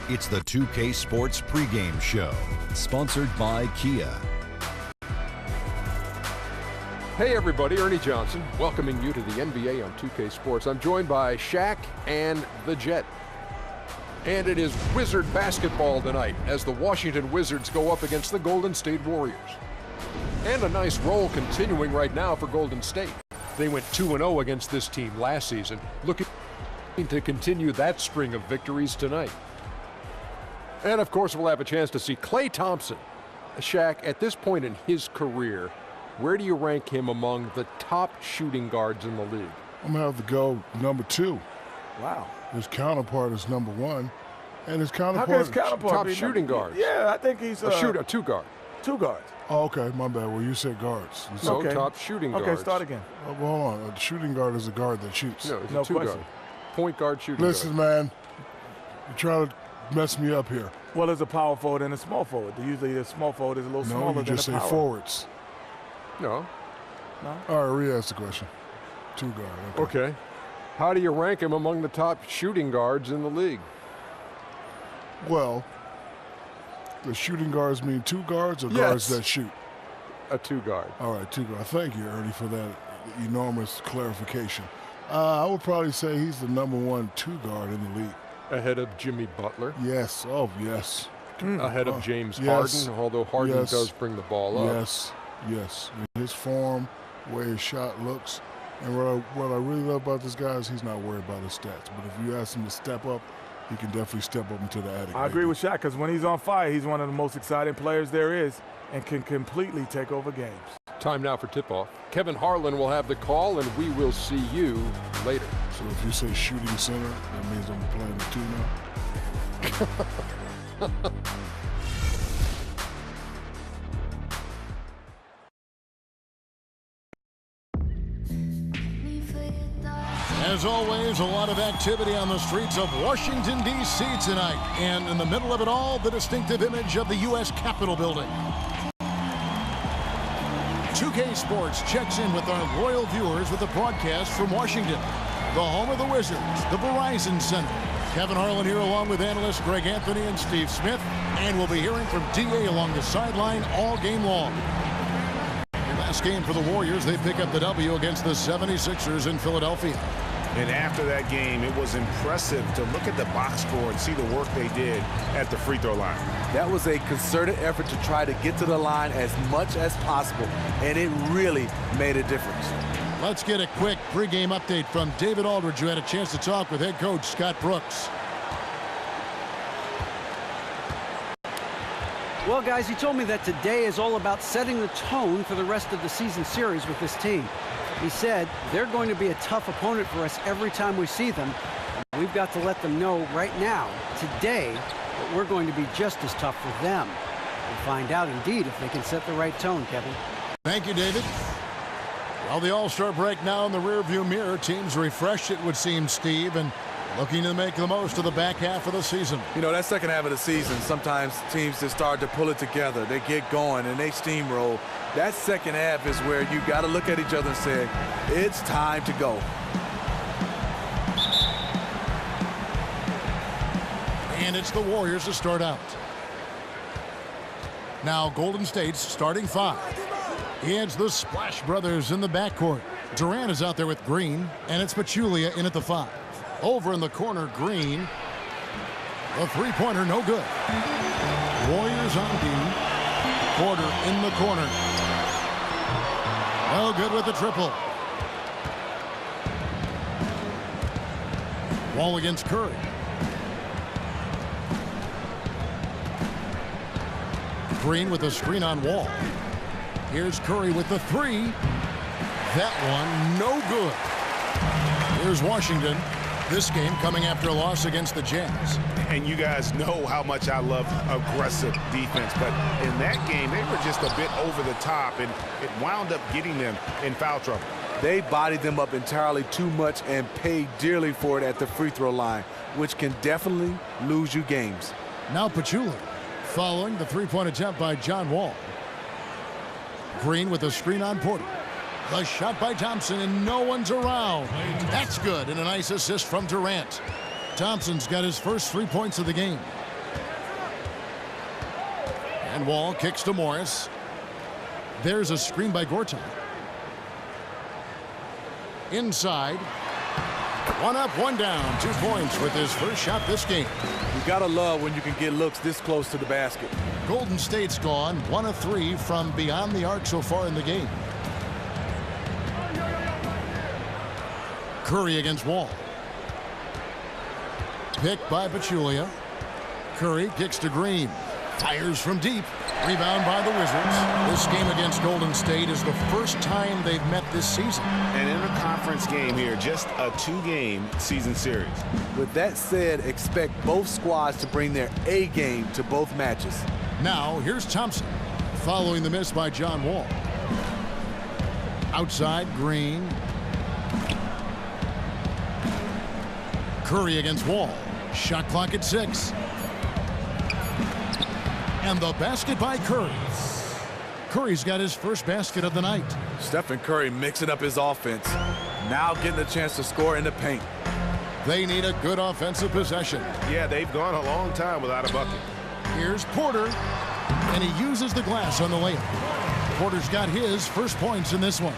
It's the 2K Sports pregame show, sponsored by Kia. Hey everybody, Ernie Johnson, welcoming you to the NBA on 2K Sports. I'm joined by Shaq and the Jet. And it is Wizard basketball tonight as the Washington Wizards go up against the Golden State Warriors. And a nice roll continuing right now for Golden State. They went 2-0 against this team last season, looking to continue that string of victories tonight. And of course, we'll have a chance to see Klay Thompson. Shaq, at this point in his career, where do you rank him among the top shooting guards in the league? I'm going to have to go number 2. Wow. His counterpart is number 1. And his How counterpart... can his counterpart top be shooting guards. Yeah, I think he's a two guard. 2 guards. Oh, okay, my bad. Well, you said guards. You said- So Okay. top shooting guards. Okay, start again. well, hold on. A shooting guard is a guard that shoots. No, he's No a two question. guard. Point guard shooting Listen, guard. man. You're trying to mess me up here. Well, there's a power forward and a small forward. Usually the small forward is a little No, smaller you than just the say power. forwards. No. All right, re-ask the question. 2 guard. Okay. How do you rank him among the top shooting guards in the league? Well, the shooting guards mean 2 guards or Yes. guards that shoot? A two guard. All right, 2 guards. Thank you, Ernie, for that enormous clarification. I would probably say he's the number 1 2 guard in the league. Ahead of Jimmy Butler. Yes. Oh, yes. Ahead of James yes. Harden, although Harden Yes. does bring the ball up. Yes. Yes. His form, the way his shot looks, and what I really love about this guy is he's not worried about his stats. But if you ask him to step up, he can definitely step up into the attic. I agree with Shaq because when he's on fire, he's one of the most exciting players there is and can completely take over games. Time now for tip-off. Kevin Harlan will have the call, and we will see you later. So if you say shooting center, that means I'm playing the 2 now. As always, a lot of activity on the streets of Washington, D.C. tonight. And in the middle of it all, the distinctive image of the U.S. Capitol building. 2K Sports checks in with our loyal viewers with the broadcast from Washington, the home of the Wizards, the Verizon Center. Kevin Harlan here along with analysts Greg Anthony and Steve Smith. And we'll be hearing from D.A. along the sideline all game long. Last game for the Warriors, they pick up the W against the 76ers in Philadelphia. And after that game, it was impressive to look at the box score and see the work they did at the free throw line. That was a concerted effort to try to get to the line as much as possible, and it really made a difference. Let's get a quick pregame update from David Aldridge, who had a chance to talk with head coach Scott Brooks. Well, guys, he told me that today is all about setting the tone for the rest of the season series with this team. He said they're going to be a tough opponent for us every time we see them. We've got to let them know right now, today, that we're going to be just as tough for them. We'll find out, indeed, if they can set the right tone, Kevin. Thank you, David. Well, the All-Star break now in the rearview mirror. Teams refreshed, it would seem, Steve, and looking to make the most of the back half of the season. You know, that second half of the season, sometimes teams just start to pull it together. They get going and they steamroll. That second half is where you got to look at each other and say, it's time to go. And it's the Warriors to start out. Now Golden State's starting 5. It's the Splash Brothers in the backcourt. Durant is out there with Green, and it's Pachulia in at the 5. Over in the corner, Green. The three-pointer, no good. Warriors on D. Porter in the corner. No good with the triple. Wall against Curry. Green with the screen on Wall. Here's Curry with the 3. That one, no good. Here's Washington. This game coming after a loss against the Jazz. And you guys know how much I love aggressive defense, but in that game, they were just a bit over the top, and it wound up getting them in foul trouble. They bodied them up entirely too much and paid dearly for it at the free throw line, which can definitely lose you games. Now Pachulia, following the three-point attempt by John Wall. Green with the screen on Porter. The shot by Thompson, and no one's around. That's good, and a nice assist from Durant. Thompson's got his first 3 points of the game. And Wall kicks to Morris. There's a screen by Gortat. Inside. One up, one down. 2 points with his first shot this game. You gotta love when you can get looks this close to the basket. Golden State's gone 1 of 3 from beyond the arc so far in the game. Curry against Wall. Picked by Pachulia. Curry kicks to Green. Fires from deep. Rebound by the Wizards. This game against Golden State is the first time they've met this season. An interconference game here, just a 2-game season series. With that said, expect both squads to bring their A game to both matches. Now, here's Thompson, following the miss by John Wall. Outside, Green. Curry against Wall. Shot clock at 6. And the basket by Curry. Curry's got his first basket of the night. Stephen Curry mixing up his offense. Now getting a chance to score in the paint. They need a good offensive possession. Yeah, they've gone a long time without a bucket. Here's Porter. And he uses the glass on the layup. Porter's got his first points in this one.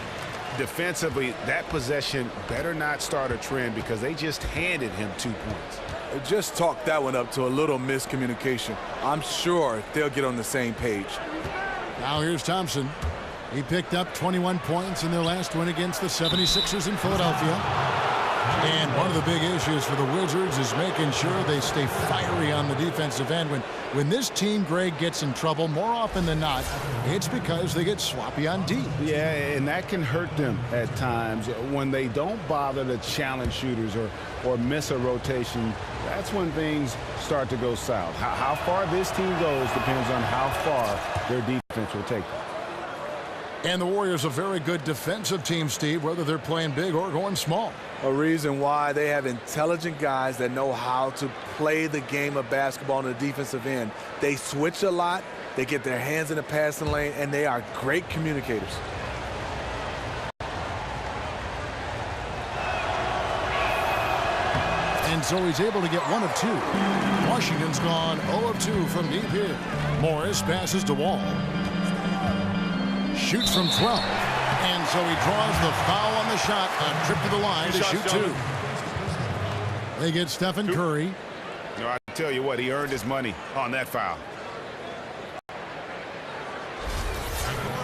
Defensively, that possession better not start a trend because they just handed him 2 points. Just talk that one up to a little miscommunication. I'm sure they'll get on the same page. Now here's Thompson. He picked up 21 points in their last win against the 76ers in Philadelphia. And one of the big issues for the Wizards is making sure they stay fiery on the defensive end. When this team, Greg, gets in trouble, more often than not, it's because they get sloppy on D. Yeah, and that can hurt them at times. When they don't bother to challenge shooters or miss a rotation, that's when things start to go south. How far this team goes depends on how far their defense will take them. And the Warriors a very good defensive team, Steve, whether they're playing big or going small. A reason why they have intelligent guys that know how to play the game of basketball on the defensive end. They switch a lot, they get their hands in the passing lane, and they are great communicators. And so he's able to get 1 of 2. Washington's gone 0 of 2 from deep here. Morris passes to Wall. Shoots from 12. And so he draws the foul on the shot. A trip to the line to shoot 2. They get Stephen Curry. No, I tell you what, he earned his money on that foul.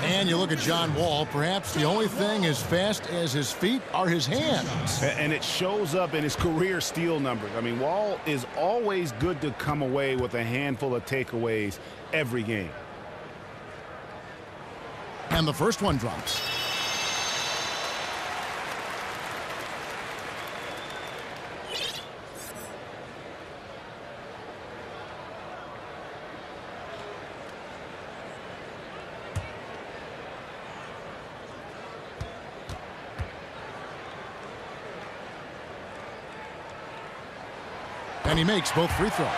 And you look at John Wall, perhaps the only thing as fast as his feet are his hands. And it shows up in his career steal numbers. I mean, Wall is always good to come away with a handful of takeaways every game. And the first one drops. And he makes both free throws.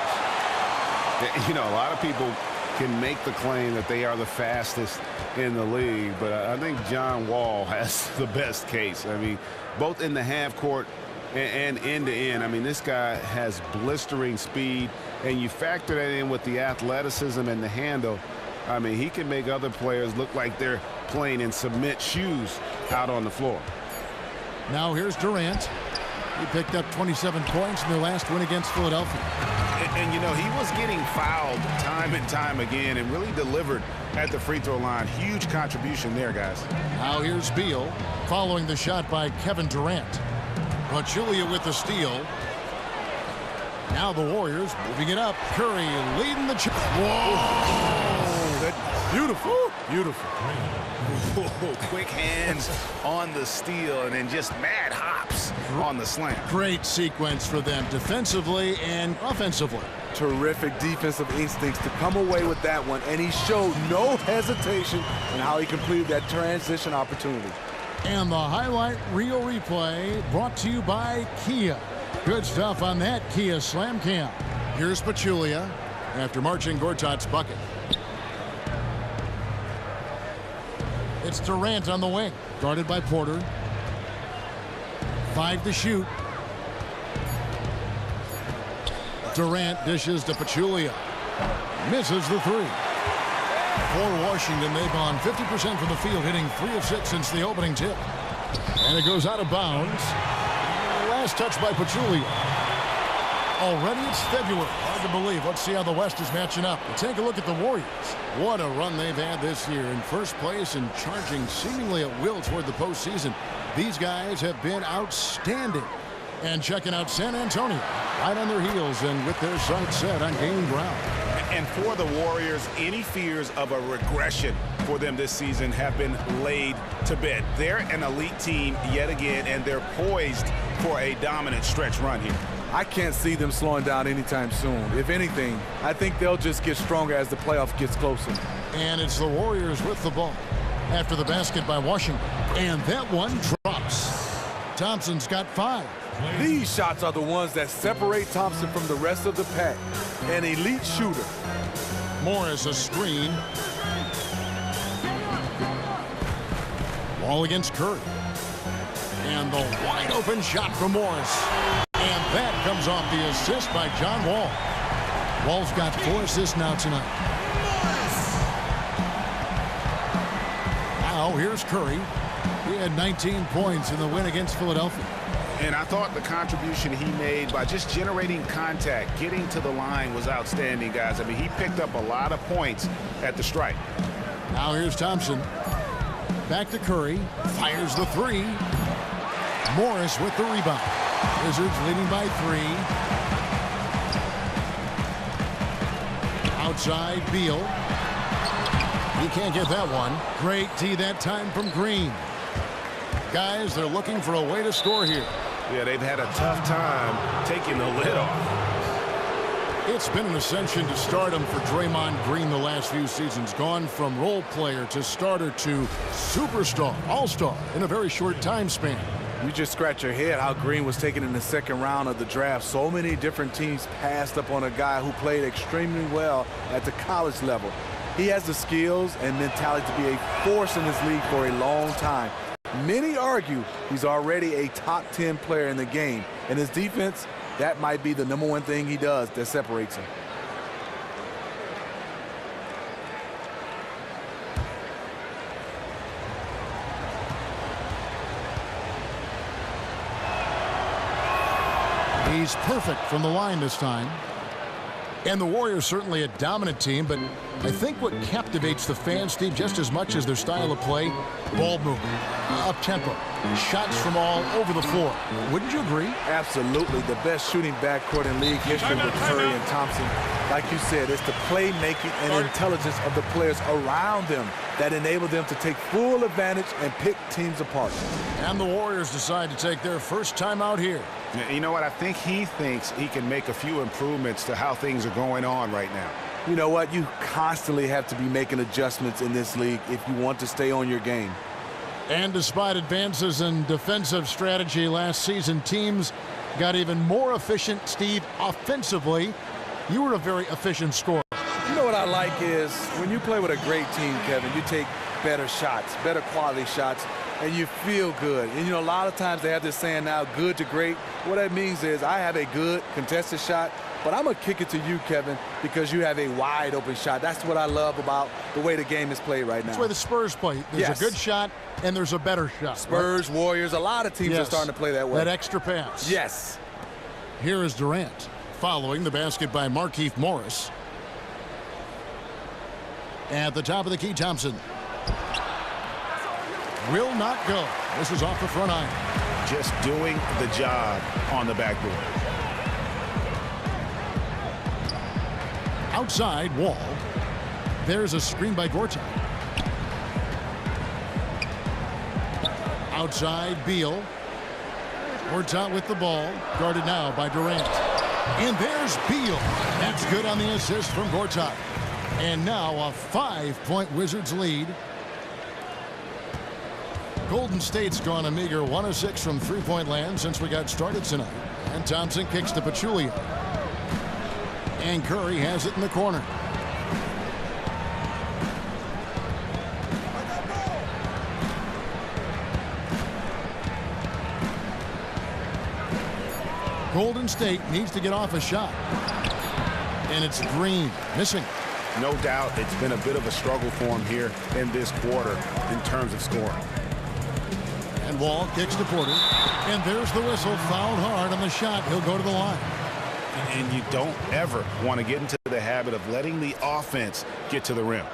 You know, a lot of people can make the claim that they are the fastest in the league, but I think John Wall has the best case. I mean, both in the half court and end to end. I mean, this guy has blistering speed, and you factor that in with the athleticism and the handle. I mean, he can make other players look like they're playing in cement shoes out on the floor. Now here's Durant. He picked up 27 points in their last win against Philadelphia. And you know, he was getting fouled time and time again and really delivered at the free throw line. Huge contribution there, guys. Now here's Beal following the shot by Kevin Durant. Pachulia with the steal. Now the Warriors moving it up. Curry leading the charge. Whoa! That Beautiful. Beautiful. Whoa, quick hands on the steal and then just mad hops on the slam. Great sequence for them defensively and offensively. Terrific defensive instincts to come away with that one, and he showed no hesitation in how he completed that transition opportunity. And the highlight reel replay brought to you by Kia. Good stuff on that Kia Slam Cam. Here's Pachulia after marching Gortat's bucket. It's Durant on the wing, guarded by Porter. 5 to shoot. Durant dishes to Pachulia. Misses the 3. For Washington, they've gone 50% from the field, hitting 3 of 6 since the opening tip. And it goes out of bounds. Last touch by Pachulia. Already it's February. Hard to believe. Let's see how the West is matching up. We'll take a look at the Warriors. What a run they've had this year. In first place and charging seemingly at will toward the postseason. These guys have been outstanding. And checking out San Antonio, right on their heels and with their sights set on gaining ground. And for the Warriors, any fears of a regression for them this season have been laid to bed. They're an elite team yet again, and they're poised for a dominant stretch run here. I can't see them slowing down anytime soon. If anything, I think they'll just get stronger as the playoff gets closer. And it's the Warriors with the ball after the basket by Washington. And that one drops. Thompson's got 5. These shots are the ones that separate Thompson from the rest of the pack. An elite shooter. Morris a screen. Wall against Curry. And the wide open shot from Morris. And that comes off the assist by John Wall. Wall's got 4 assists now tonight. Now here's Curry. He had 19 points in the win against Philadelphia. And I thought the contribution he made by just generating contact, getting to the line was outstanding, guys. I mean, he picked up a lot of points at the stripe. Now here's Thompson. Back to Curry. Fires the 3. Morris with the rebound. Wizards leading by 3. Outside, Beal. He can't get that one. Great D that time from Green. Guys, they're looking for a way to score here. Yeah, they've had a tough time taking the lid off. It's been an ascension to stardom for Draymond Green the last few seasons. Gone from role player to starter to superstar, all-star in a very short time span. You just scratch your head how Green was taken in the second round of the draft. So many different teams passed up on a guy who played extremely well at the college level. He has the skills and mentality to be a force in this league for a long time. Many argue he's already a top 10 player in the game. And his defense, that might be the #1 thing he does that separates him. He's perfect from the line this time. And the Warriors certainly a dominant team, but I think what captivates the fans, Steve, just as much as their style of play, ball movement, up-tempo, shots from all over the floor. Wouldn't you agree? Absolutely. The best shooting backcourt in league history with Curry and Thompson. Like you said, it's the playmaking and intelligence of the players around them that enable them to take full advantage and pick teams apart. And the Warriors decide to take their first time out here. You know what? I think he thinks he can make a few improvements to how things are going on right now. You know what? You constantly have to be making adjustments in this league if you want to stay on your game. And despite advances in defensive strategy last season, teams got even more efficient, Steve, offensively. You were a very efficient scorer. You know what I like is when you play with a great team, Kevin, you take better shots, better quality shots, and you feel good. And, you know, a lot of times they have this saying now, good to great. What that means is I have a good contested shot, but I'm going to kick it to you, Kevin, because you have a wide open shot. That's what I love about the way the game is played right now. That's the way the Spurs play. There's a good shot and there's a better shot. Spurs, right? Warriors, a lot of teams are starting to play that way. That extra pass. Yes. Here is Durant following the basket by Markieff Morris. At the top of the key, Thompson. Will not go. This is off the front iron. Just doing the job on the backboard. Outside, Wall. There's a screen by Gortat. Outside, Beal. Gortat with the ball. Guarded now by Durant. And there's Beal. That's good on the assist from Gortat. And now a 5-point Wizards lead. Golden State's gone a meager 1 of 6 from three-point land since we got started tonight. And Thompson kicks to Pachulia. And Curry has it in the corner. Golden State needs to get off a shot. And it's Green missing. No doubt it's been a bit of a struggle for him here in this quarter in terms of scoring. And Wall kicks to Porter. And there's the whistle. Fouled hard on the shot. He'll go to the line. And you don't ever want to get into the habit of letting the offense get to the rim.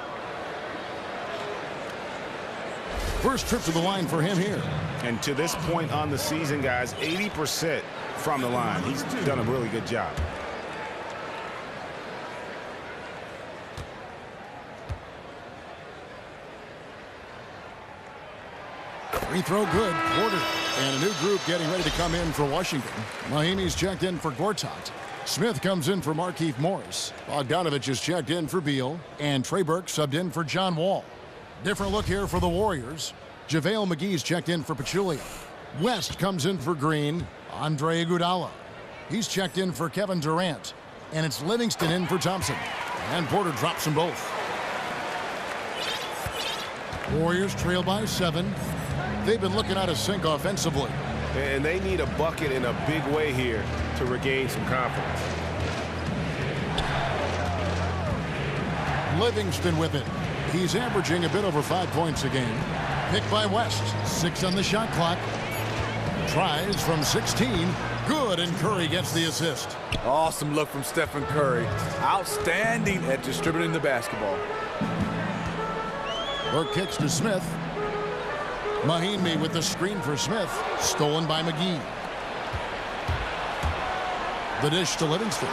First trip to the line for him here. And to this point on the season, guys, 80% from the line. He's done a really good job. Free throw good. Porter. And a new group getting ready to come in for Washington. Mahimi's checked in for Gortat. Smith comes in for Markieff Morris. Bogdanovich is checked in for Beal. And Trey Burke subbed in for John Wall. Different look here for the Warriors. JaVale McGee's checked in for Pachulia. West comes in for Green. Andre Iguodala. He's checked in for Kevin Durant. And it's Livingston in for Thompson. And Porter drops them both. Warriors trail by 7. They've been looking out of sync offensively. And they need a bucket in a big way here to regain some confidence. Livingston with it. He's averaging a bit over 5 points a game. Picked by West. 6 on the shot clock. Tries from 16. Good, and Curry gets the assist. Awesome look from Stephen Curry. Outstanding at distributing the basketball. Burke kicks to Smith. Mahimi with the screen for Smith. Stolen by McGee. The dish to Livingston.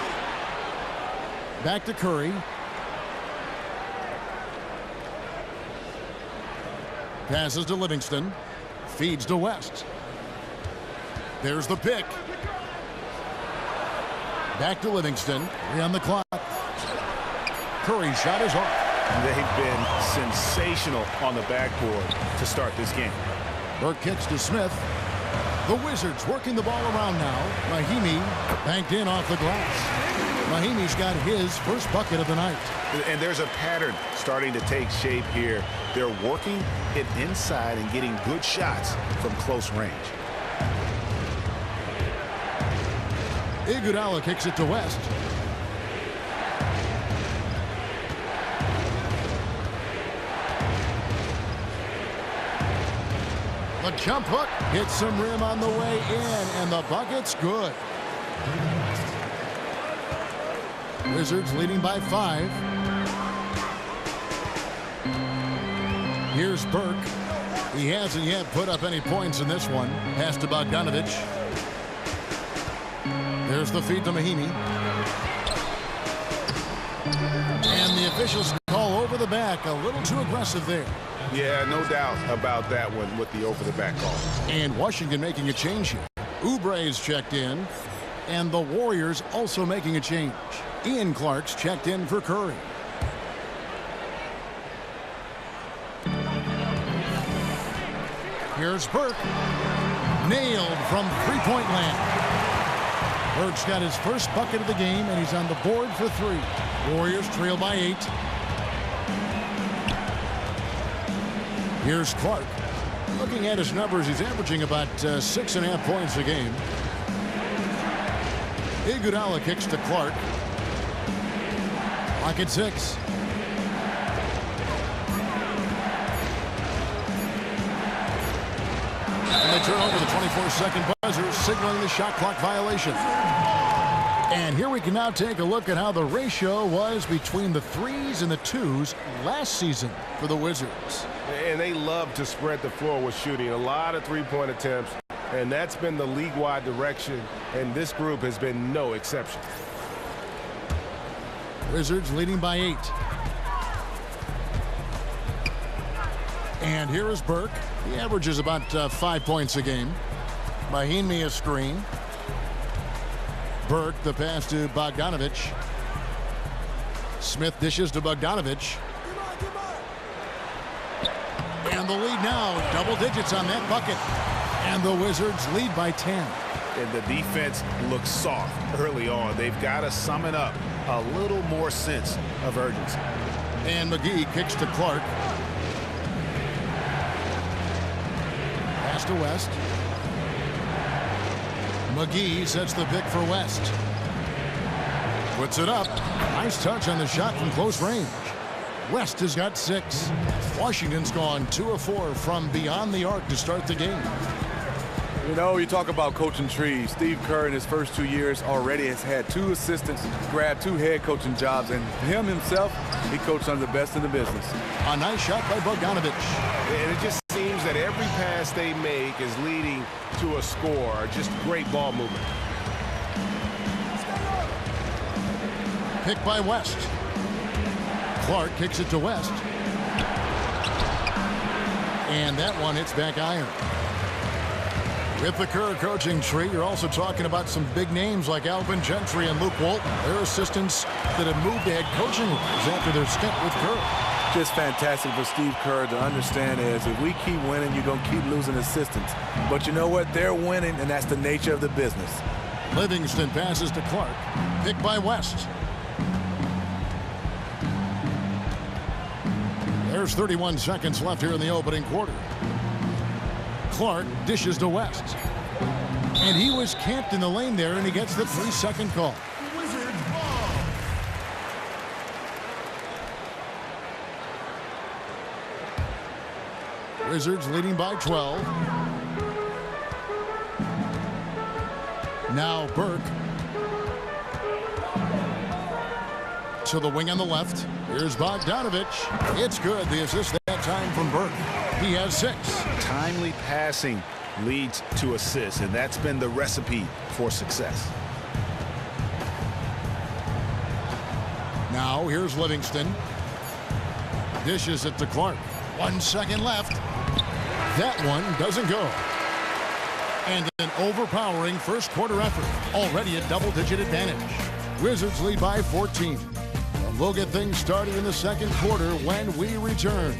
Back to Curry. Passes to Livingston. Feeds to West. There's the pick. Back to Livingston. 3 on the clock. Curry's shot is off. They've been sensational on the backboard to start this game. Burke kicks to Smith. The Wizards working the ball around now. Mahimi banked in off the glass. Mahimi's got his first bucket of the night. And there's a pattern starting to take shape here. They're working it inside and getting good shots from close range. Iguodala kicks it to West. The jump hook hits some rim on the way in, and the bucket's good. Wizards leading by 5. Here's Burke. He hasn't yet put up any points in this one. Pass to Bogdanovich. There's the feed to Mahimi. And the officials call over the back. A little too aggressive there. Yeah, no doubt about that one with the over-the-back call. And Washington making a change here. Oubre's checked in. And the Warriors also making a change. Ian Clark's checked in for Curry. Here's Burke. Nailed from three-point land. Burke's got his first bucket of the game, and he's on the board for 3. Warriors trail by 8. Here's Clark. Looking at his numbers, he's averaging about 6.5 points a game. Iguodala kicks to Clark. Clock at 6. And they turn over the 24-second buzzer, signaling the shot clock violation. And here we can now take a look at how the ratio was between the 3s and the 2s last season for the Wizards. And they love to spread the floor with shooting. A lot of three-point attempts, and that's been the league-wide direction, and this group has been no exception. Wizards leading by 8. And here is Burke. He averages about 5 points a game. Mahimi a screen. Burke, the pass to Bogdanovich. Smith dishes to Bogdanovich. And the lead now, double digits on that bucket. And the Wizards lead by 10. And the defense looks soft early on. They've got to summon up a little more sense of urgency. And McGee kicks to Clark. Pass to West. McGee sets the pick for West. Puts it up. Nice touch on the shot from close range. West has got 6. Washington's gone 2 of 4 from beyond the arc to start the game. You know, you talk about coaching trees. Steve Kerr in his first 2 years already has had 2 assistants, grabbed 2 head coaching jobs, and him himself, he coached under the best in the business. A nice shot by Bogdanovich. And it just seems that every pass they make is leading to a score. Just great ball movement. Picked by West. Clark kicks it to West. And that one hits back iron. With the Kerr coaching tree, you're also talking about some big names like Alvin Gentry and Luke Walton. They're assistants that have moved to head coaching roles after their stint with Kerr. Just fantastic for Steve Kerr to understand is if we keep winning, you're going to keep losing assistants. But you know what? They're winning, and that's the nature of the business. Livingston passes to Clark. Picked by West. There's 31 seconds left here in the opening quarter. Clark dishes to West. And he was camped in the lane there, and he gets the 3-second call. Wizards leading by 12. Now Burke. To the wing on the left. Here's Bogdanovich. It's good. The assist that time from Burke. He has 6. Timely passing leads to assists, and that's been the recipe for success. Now here's Livingston. Dishes it to Clark. 1 second left. That one doesn't go. And an overpowering first quarter effort. Already a double-digit advantage. Wizards lead by 14. And we'll get things started in the second quarter when we return.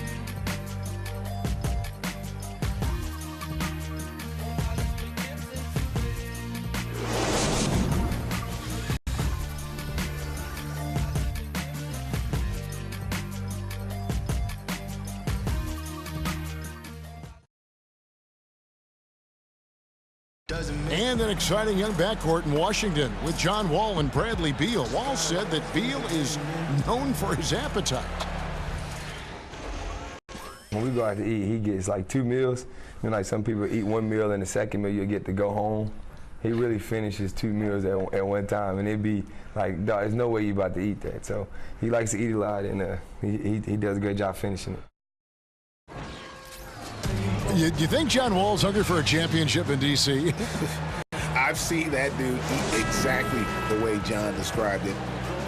And an exciting young backcourt in Washington with John Wall and Bradley Beal. Wall said that Beal is known for his appetite. When we go out to eat, he gets like 2 meals. You know, like some people eat 1 meal and the second meal you'll get to go home. He really finishes 2 meals at one time, and it'd be like, there's no way you're about to eat that. So he likes to eat a lot, and he does a great job finishing it. You think John Wall's hungry for a championship in D.C.? I've seen that dude eat exactly the way John described it,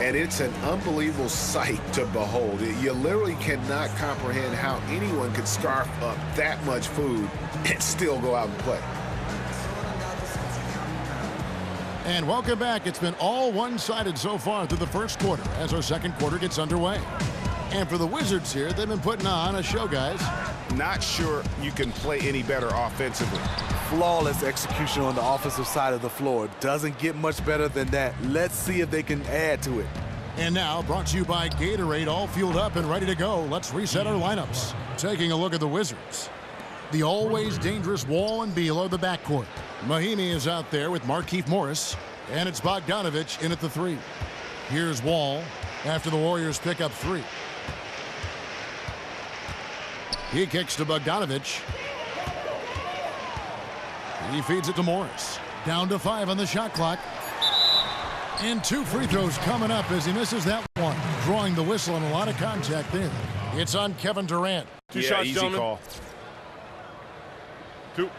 and it's an unbelievable sight to behold. You literally cannot comprehend how anyone could scarf up that much food and still go out and play. And welcome back. It's been all one-sided so far through the first quarter as our second quarter gets underway. And for the Wizards here, they've been putting on a show, guys. Not sure you can play any better offensively. Flawless execution on the offensive side of the floor. Doesn't get much better than that. Let's see if they can add to it. And now, brought to you by Gatorade, all fueled up and ready to go. Let's reset our lineups. Taking a look at the Wizards. The always dangerous Wall and Beal are the backcourt. Mahinmi is out there with Markieff Morris. And it's Bogdanovich in at the 3. Here's Wall after the Warriors pick up 3. He kicks to Bogdanovich. He feeds it to Morris. Down to 5 on the shot clock. And 2 free throws coming up as he misses that one. Drawing the whistle and a lot of contact there. It's on Kevin Durant. 2 shots, easy gentlemen. call. 2.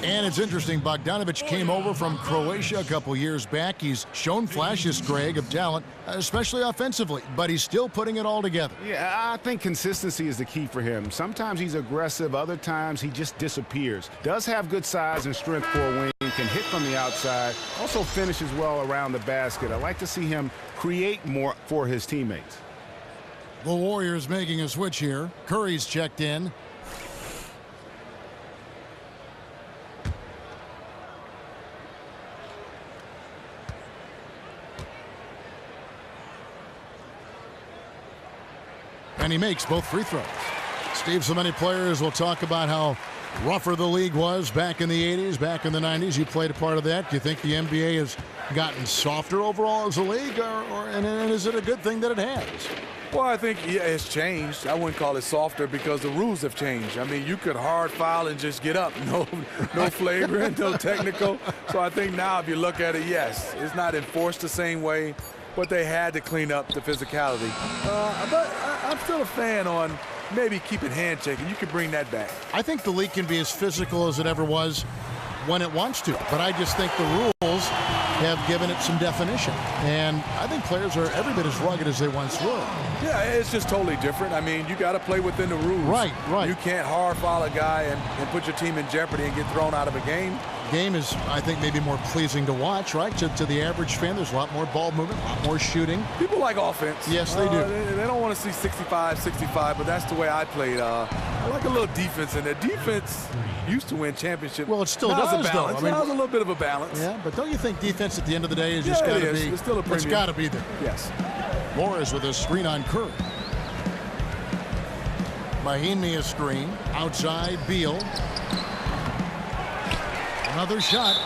And it's interesting, Bogdanovich came over from Croatia a couple years back. He's shown flashes, Greg, of talent, especially offensively, but he's still putting it all together. Yeah, I think consistency is the key for him. Sometimes he's aggressive, other times he just disappears. Does have good size and strength for a wing, can hit from the outside, also finishes well around the basket. I like to see him create more for his teammates. The Warriors making a switch here. Curry's checked in. And he makes both free throws. Steve, so many players will talk about how rougher the league was back in the 80s, back in the 90s. You played a part of that. Do you think the NBA has gotten softer overall as a league, and is it a good thing that it has? Well, I think it's changed. I wouldn't call it softer because the rules have changed. I mean, you could hard foul and just get up. No flagrant, no technical. So I think now if you look at it, yes, it's not enforced the same way, but they had to clean up the physicality. But I'm still a fan on maybe keeping hand checking. You could bring that back. I think the league can be as physical as it ever was when it wants to, but I just think the rules have given it some definition, and I think players are every bit as rugged as they once were. Yeah, it's just totally different. I mean, you got to play within the rules. Right. You can't hard foul a guy and put your team in jeopardy and get thrown out of a game. Game is, I think, maybe more pleasing to watch, right? To the average fan, there's a lot more ball movement, a lot more shooting. People like offense. Yes, they do. They don't want to see 65, but that's the way I played. I like a little defense in there. Defense used to win championships. Well, it still now does, a balance. though. I mean, a little bit of a balance. Yeah, but don't you think defense at the end of the day is just got to be? It's still a premium. It's got to be there. Yes. Morris with a screen on Curry. Mahinmi a screen. Outside, Beal. Another shot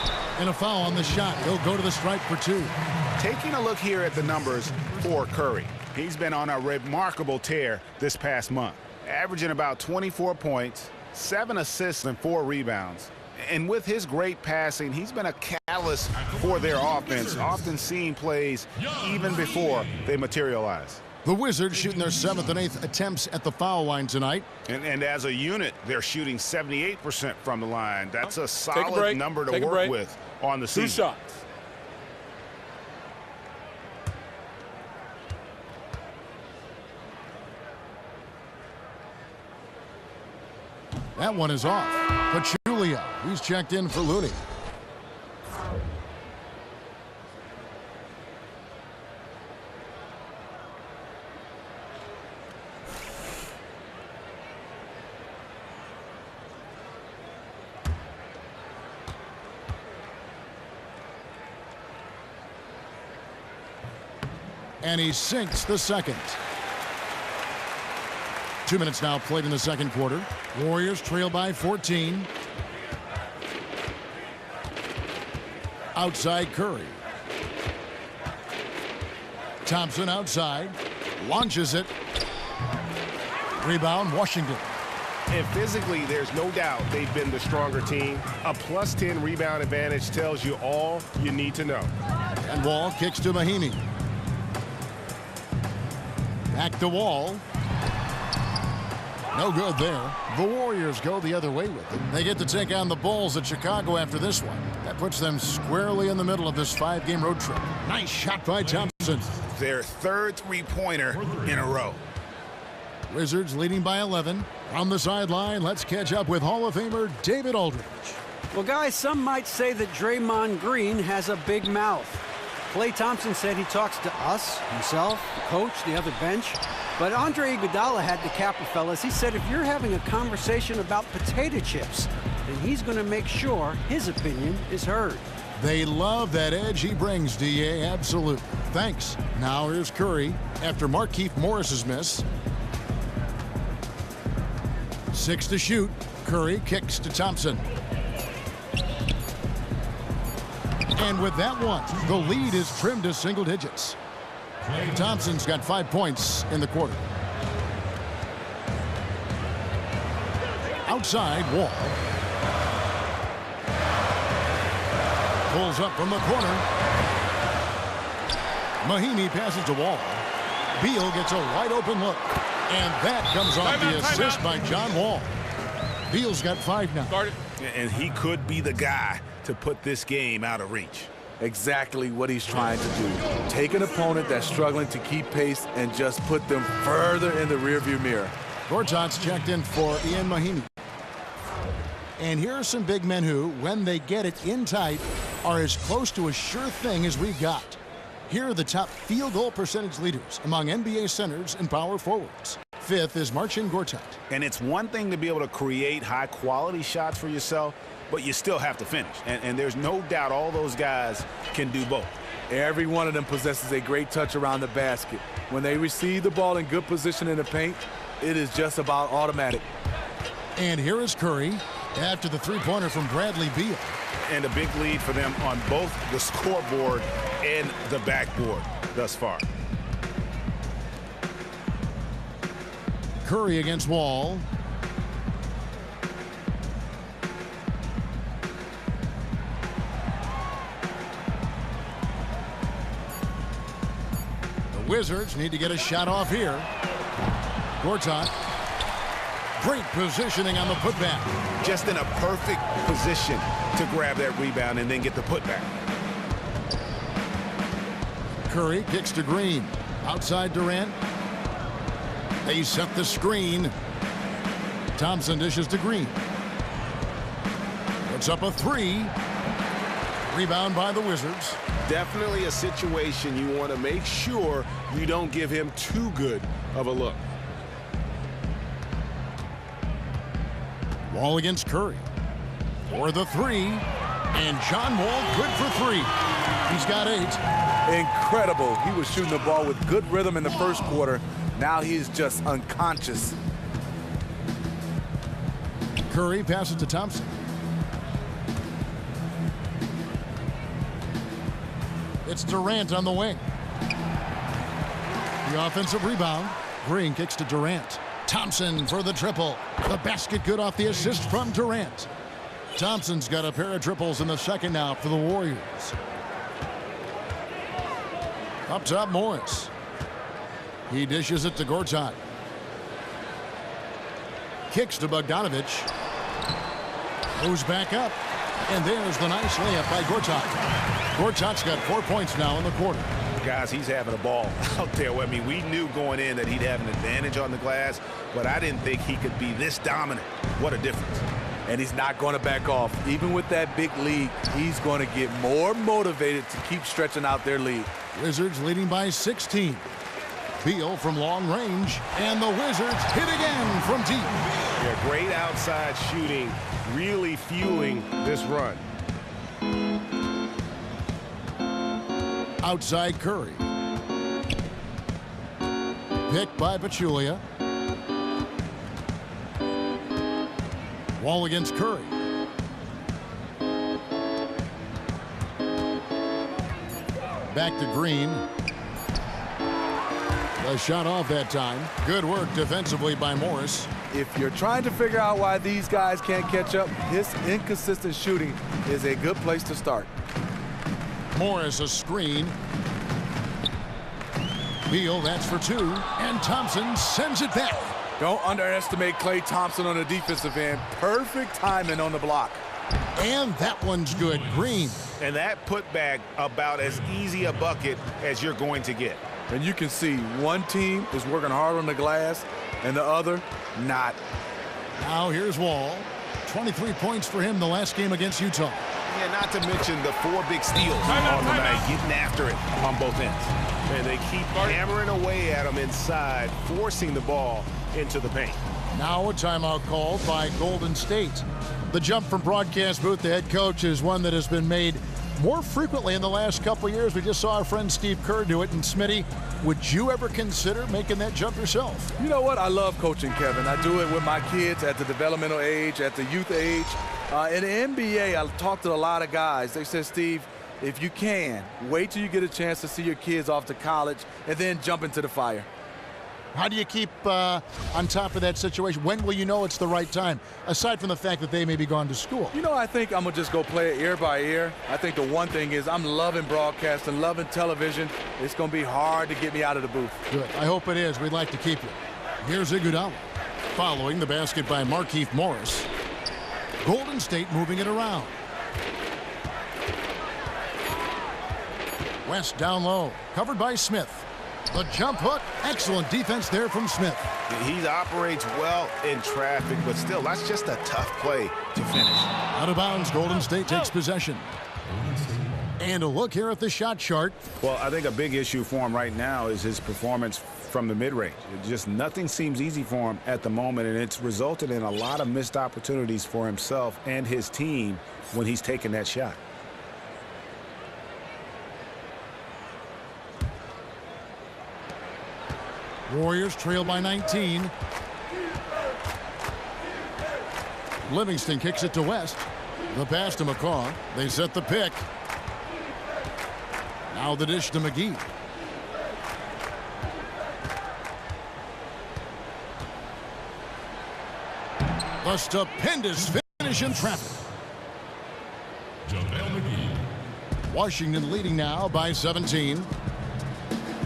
and a foul on the shot. He'll go to the stripe for 2. Taking a look here at the numbers for Curry. He's been on a remarkable tear this past month, averaging about 24 points, 7 assists, and 4 rebounds. And with his great passing, he's been a catalyst for their offense, often seeing plays even before they materialize. The Wizards shooting their 7th and 8th attempts at the foul line tonight. And as a unit, they're shooting 78% from the line. That's a solid number to work with on the season. 2 shots. That one is off. Pachulia, he's checked in for Looney. And he sinks the second. 2 minutes now played in the second quarter. Warriors trail by 14. Outside Curry. Thompson outside. Launches it. Rebound Washington. And physically, there's no doubt they've been the stronger team. A +10 rebound advantage tells you all you need to know. And Wall kicks to Mahinmi. Back to Wall. No good there. The Warriors go the other way with it. They get to take on the Bulls at Chicago after this one. That puts them squarely in the middle of this 5-game road trip. Nice shot by Thompson. Their 3rd three-pointer in a row. Wizards leading by 11. On the sideline, let's catch up with Hall of Famer David Aldridge. Well, guys, some might say that Draymond Green has a big mouth. Klay Thompson said he talks to us, himself, the coach, the other bench. But Andre Iguodala had to cap the fellas. He said if you're having a conversation about potato chips, then he's going to make sure his opinion is heard. They love that edge he brings, D.A. Absolutely. Thanks. Now here's Curry after Markieff Morris's miss. 6 to shoot. Curry kicks to Thompson. And with that one, the lead is trimmed to single digits. Thompson's got 5 points in the quarter. Outside, Wall. Pulls up from the corner. Mahinmi passes to Wall. Beal gets a wide open look. And that comes off the assist by John Wall. Beal's got 5 now. And he could be the guy to put this game out of reach. Exactly what he's trying to do. Take an opponent that's struggling to keep pace and just put them further in the rearview mirror. Gortat's checked in for Ian Mahinmi. And here are some big men who, when they get it in tight, are as close to a sure thing as we've got. Here are the top field goal percentage leaders among NBA centers and power forwards. 5th is Marcin Gortat. And it's one thing to be able to create high-quality shots for yourself, but you still have to finish. And there's no doubt all those guys can do both. Every one of them possesses a great touch around the basket. When they receive the ball in good position in the paint, it is just about automatic. And here is Curry. After the three-pointer from Bradley Beal. And a big lead for them on both the scoreboard and the backboard thus far. Curry against Wall. The Wizards need to get a shot off here. Gortat. Great positioning on the putback. Just in a perfect position to grab that rebound and then get the putback. Curry kicks to Green. Outside Durant. They set the screen. Thompson dishes to Green. Puts up a three. Rebound by the Wizards. Definitely a situation you want to make sure you don't give him too good of a look. Wall against Curry. For the three. And John Wall good for three. He's got 8. Incredible. He was shooting the ball with good rhythm in the first quarter. Now he's just unconscious. Curry passes to Thompson. It's Durant on the wing. The offensive rebound. Green kicks to Durant. Thompson for the triple. The basket good off the assist from Durant. Thompson's got a pair of triples in the second now for the Warriors. Up top, Morris. He dishes it to Gortat. Kicks to Bogdanovich. Moves back up. And there's the nice layup by Gortat. Gortat's got 4 points now in the quarter. Guys, he's having a ball out there. I mean, we knew going in that he'd have an advantage on the glass, but I didn't think he could be this dominant. What a difference. And he's not going to back off. Even with that big lead, he's going to get more motivated to keep stretching out their lead. Wizards leading by 16. Beal from long range, and the Wizards hit again from deep. Yeah, great outside shooting, really fueling this run. Outside Curry. Picked by Pachulia. Wall against Curry. Back to Green. The shot off that time. Good work defensively by Morris. If you're trying to figure out why these guys can't catch up, his inconsistent shooting is a good place to start. Morris a screen. Beal, that's for 2. And Thompson sends it back. Don't underestimate Klay Thompson on the defensive end. Perfect timing on the block. And that one's good. Green. And that putback about as easy a bucket as you're going to get. And you can see one team is working hard on the glass and the other not. Now here's Wall. 23 points for him the last game against Utah. Yeah, not to mention the 4 big steals on the night, getting after it on both ends. And they keep hammering away at him inside, forcing the ball into the paint. Now a timeout called by Golden State. The jump from broadcast booth to head coach is one that has been made more frequently in the last couple of years. We just saw our friend Steve Kerr do it. And Smitty, would you ever consider making that jump yourself? You know what? I love coaching, Kevin. I do it with my kids at the developmental age, at the youth age. In the NBA, I talked to a lot of guys. They said, Steve, if you can, wait till you get a chance to see your kids off to college and then jump into the fire. How do you keep on top of that situation? When will you know it's the right time, aside from the fact that they may be gone to school? You know, I think I'm going to just go play it ear by ear. I think the one thing is I'm loving broadcasting, loving television. It's going to be hard to get me out of the booth. Good. I hope it is. We'd like to keep you. Here's Iguodala. Following the basket by Markieff Morris. Golden State moving it around. West down low. Covered by Smith. The jump hook. Excellent defense there from Smith. He operates well in traffic, but still, that's just a tough play to finish. Out of bounds, Golden State takes possession. And a look here at the shot chart. Well, I think a big issue for him right now is his performance from the mid-range. Just nothing seems easy for him at the moment, and it's resulted in a lot of missed opportunities for himself and his team when he's taking that shot. Warriors trail by 19. Livingston kicks it to West. The pass to McCaw. They set the pick. Now the dish to McGee. A stupendous finish in traffic. Washington leading now by 17.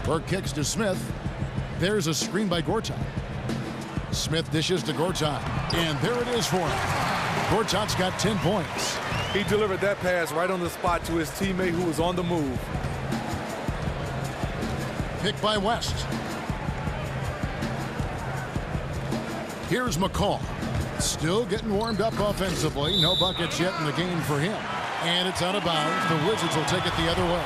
Burke kicks to Smith. There's a screen by Gortat. Smith dishes to Gortat. And there it is for him. Gortat's got 10 points. He delivered that pass right on the spot to his teammate who was on the move. Pick by West. Here's McCaw. Still getting warmed up offensively. No buckets yet in the game for him. And it's out of bounds. The Wizards will take it the other way.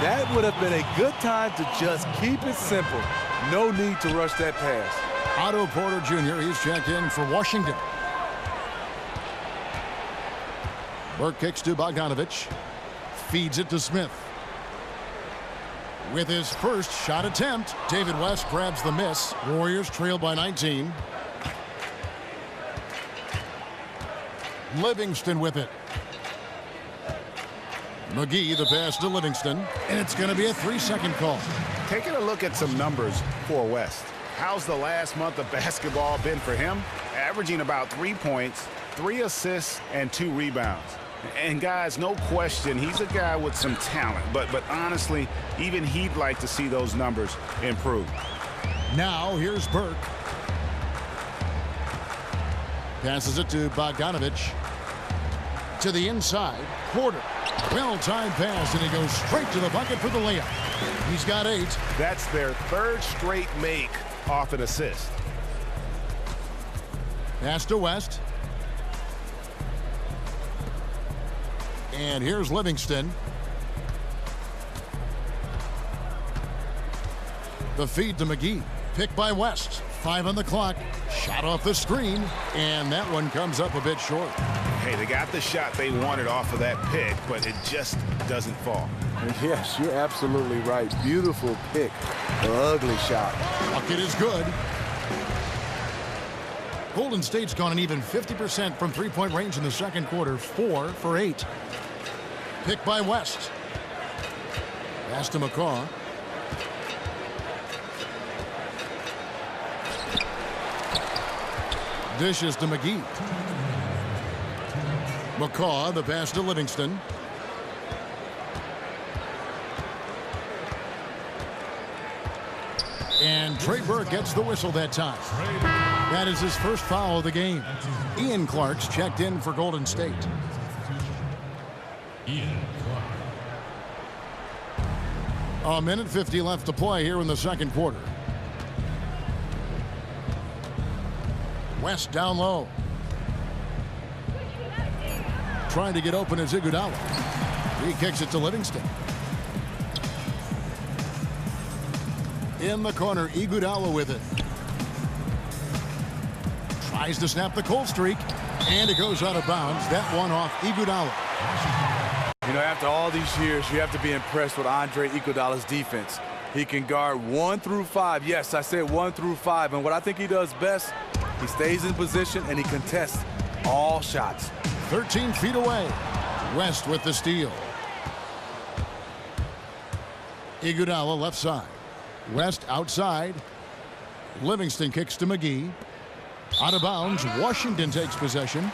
That would have been a good time to just keep it simple. No need to rush that pass. Otto Porter Jr. He's checked in for Washington. Burke kicks to Bogdanovich. Feeds it to Smith. With his first shot attempt, David West grabs the miss. Warriors trail by 19. Livingston with it. McGee, the pass to Livingston. And it's going to be a 3-second call. Taking a look at some numbers for West. How's the last month of basketball been for him? Averaging about 3 points, 3 assists, and 2 rebounds. And guys, no question, he's a guy with some talent. But honestly, even he'd like to see those numbers improve. Now here's Burke. Passes it to Bogdanovich. To the inside. Porter. Well-timed pass, and he goes straight to the bucket for the layup. He's got 8. That's their 3rd straight make off an assist. Pass to West. And here's Livingston. The feed to McGee. Pick by West. 5 on the clock. Shot off the screen. And that one comes up a bit short. Hey, they got the shot they wanted off of that pick, but it just doesn't fall. Yes, you're absolutely right. Beautiful pick. Ugly shot. Bucket is good. Golden State's gone an even 50% from three-point range in the second quarter. 4 for 8. Pick by West. Pass to McCaw. Dishes to McGee. McCaw, the pass to Livingston. And Trey Burke gets the whistle that time. That is his first foul of the game. Ian Clark's checked in for Golden State. A minute 50 left to play here in the second quarter. West down low. Trying to get open is Iguodala. He kicks it to Livingston. In the corner, Iguodala with it. Tries to snap the cold streak, and it goes out of bounds. That one off Iguodala. You know, after all these years, you have to be impressed with Andre Iguodala's defense. He can guard 1 through 5. Yes, I said 1 through 5. And what I think he does best, he stays in position and he contests all shots. 13 feet away. West with the steal. Iguodala left side. West outside. Livingston kicks to McGee. Out of bounds. Washington takes possession.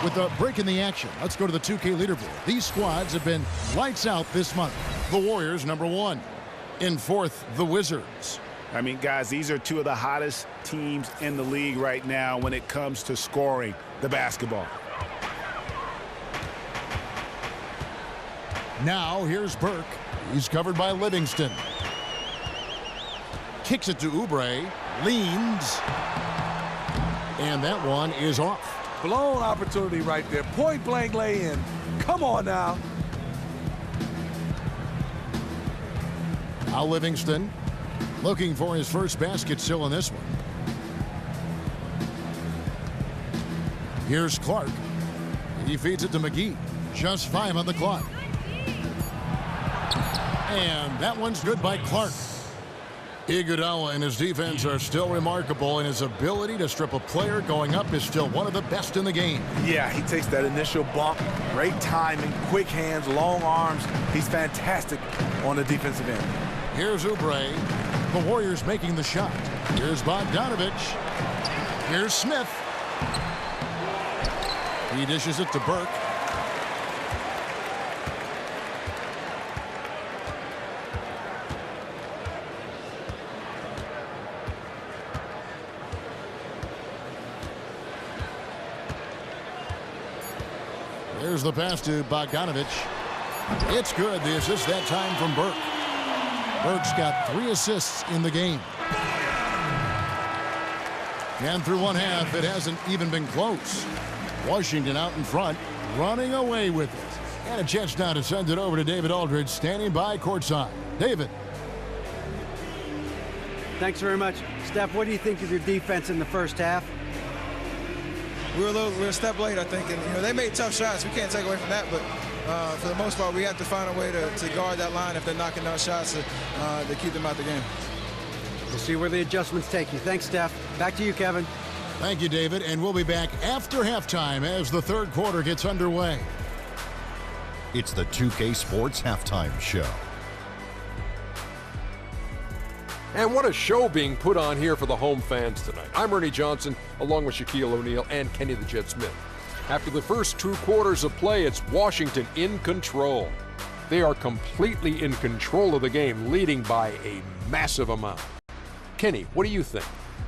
With a break in the action, let's go to the 2K leaderboard. These squads have been lights out this month. The Warriors, number 1. In 4th, the Wizards. I mean, guys, these are 2 of the hottest teams in the league right now when it comes to scoring the basketball. Now, here's Burke. He's covered by Livingston. Kicks it to Oubre. Leans. And that one is off. Blown opportunity right there. Point blank lay in. Come on now. Now Livingston looking for his first basket still in this one. Here's Clark. He feeds it to McGee. Just 5 on the clock. And that one's good by Clark. Iguodala and his defense are still remarkable, and his ability to strip a player going up is still one of the best in the game. Yeah, he takes that initial bump, great timing, quick hands, long arms. He's fantastic on the defensive end. Here's Oubre. The Warriors making the shot. Here's Bogdanovich. Here's Smith. He dishes it to Burke. There's the pass to Bogdanovich. It's good. The assist that time from Burke. Burke's got 3 assists in the game. And through one half, it hasn't even been close. Washington out in front, running away with it. And a chance now to send it over to David Aldridge, standing by courtside. David. Thanks very much. Steph, what do you think of your defense in the first half? We were a step late, I think, and they made tough shots. We can't take away from that, but for the most part, we have to find a way to guard that line if they're knocking down shots to keep them out the game. We'll see where the adjustments take you. Thanks, Steph. Back to you, Kevin. Thank you, David, and we'll be back after halftime as the third quarter gets underway. It's the 2K Sports Halftime Show. And what a show being put on here for the home fans tonight. I'm Ernie Johnson, along with Shaquille O'Neal and Kenny the Jet Smith. After the first 2 quarters of play, it's Washington in control. They are completely in control of the game, leading by a massive amount. Kenny, what do you think?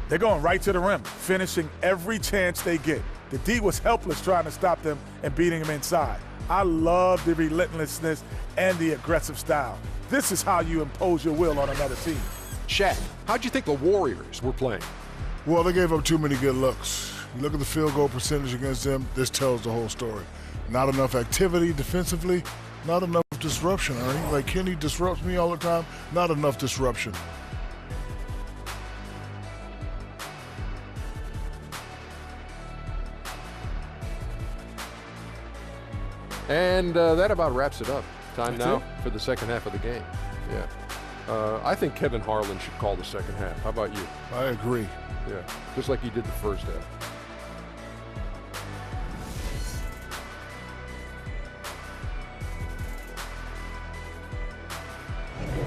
They're going right to the rim, finishing every chance they get. The D was helpless trying to stop them and beating them inside. I love the relentlessness and the aggressive style. This is how you impose your will on another team. Shaq, how'd you think the Warriors were playing? Well, they gave up too many good looks. You look at the field goal percentage against them, this tells the whole story. Not enough activity defensively, not enough disruption, Ernie. Like Kenny disrupts me all the time, not enough disruption. And that about wraps it up. Time That's now it? for the second half of the game. Yeah. I think Kevin Harlan should call the second half. How about you? I agree. Yeah, just like he did the first half.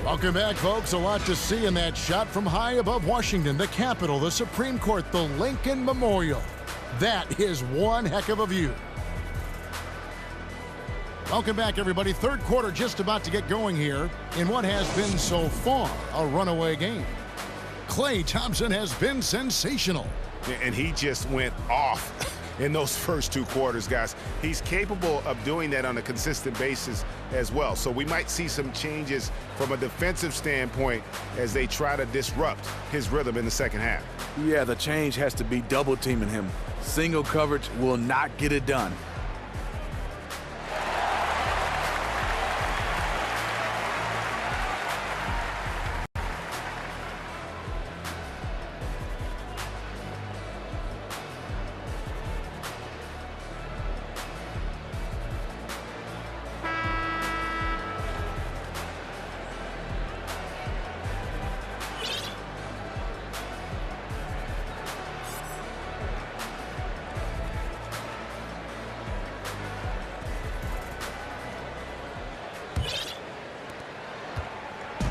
Welcome back, folks. A lot to see in that shot from high above Washington, the Capitol, the Supreme Court, the Lincoln Memorial. That is one heck of a view. Welcome back, everybody. Third quarter just about to get going here in what has been so far a runaway game. Klay Thompson has been sensational. And he just went off in those first 2 quarters, guys. He's capable of doing that on a consistent basis as well. So we might see some changes from a defensive standpoint as they try to disrupt his rhythm in the second half. Yeah, the change has to be double teaming him. Single coverage will not get it done.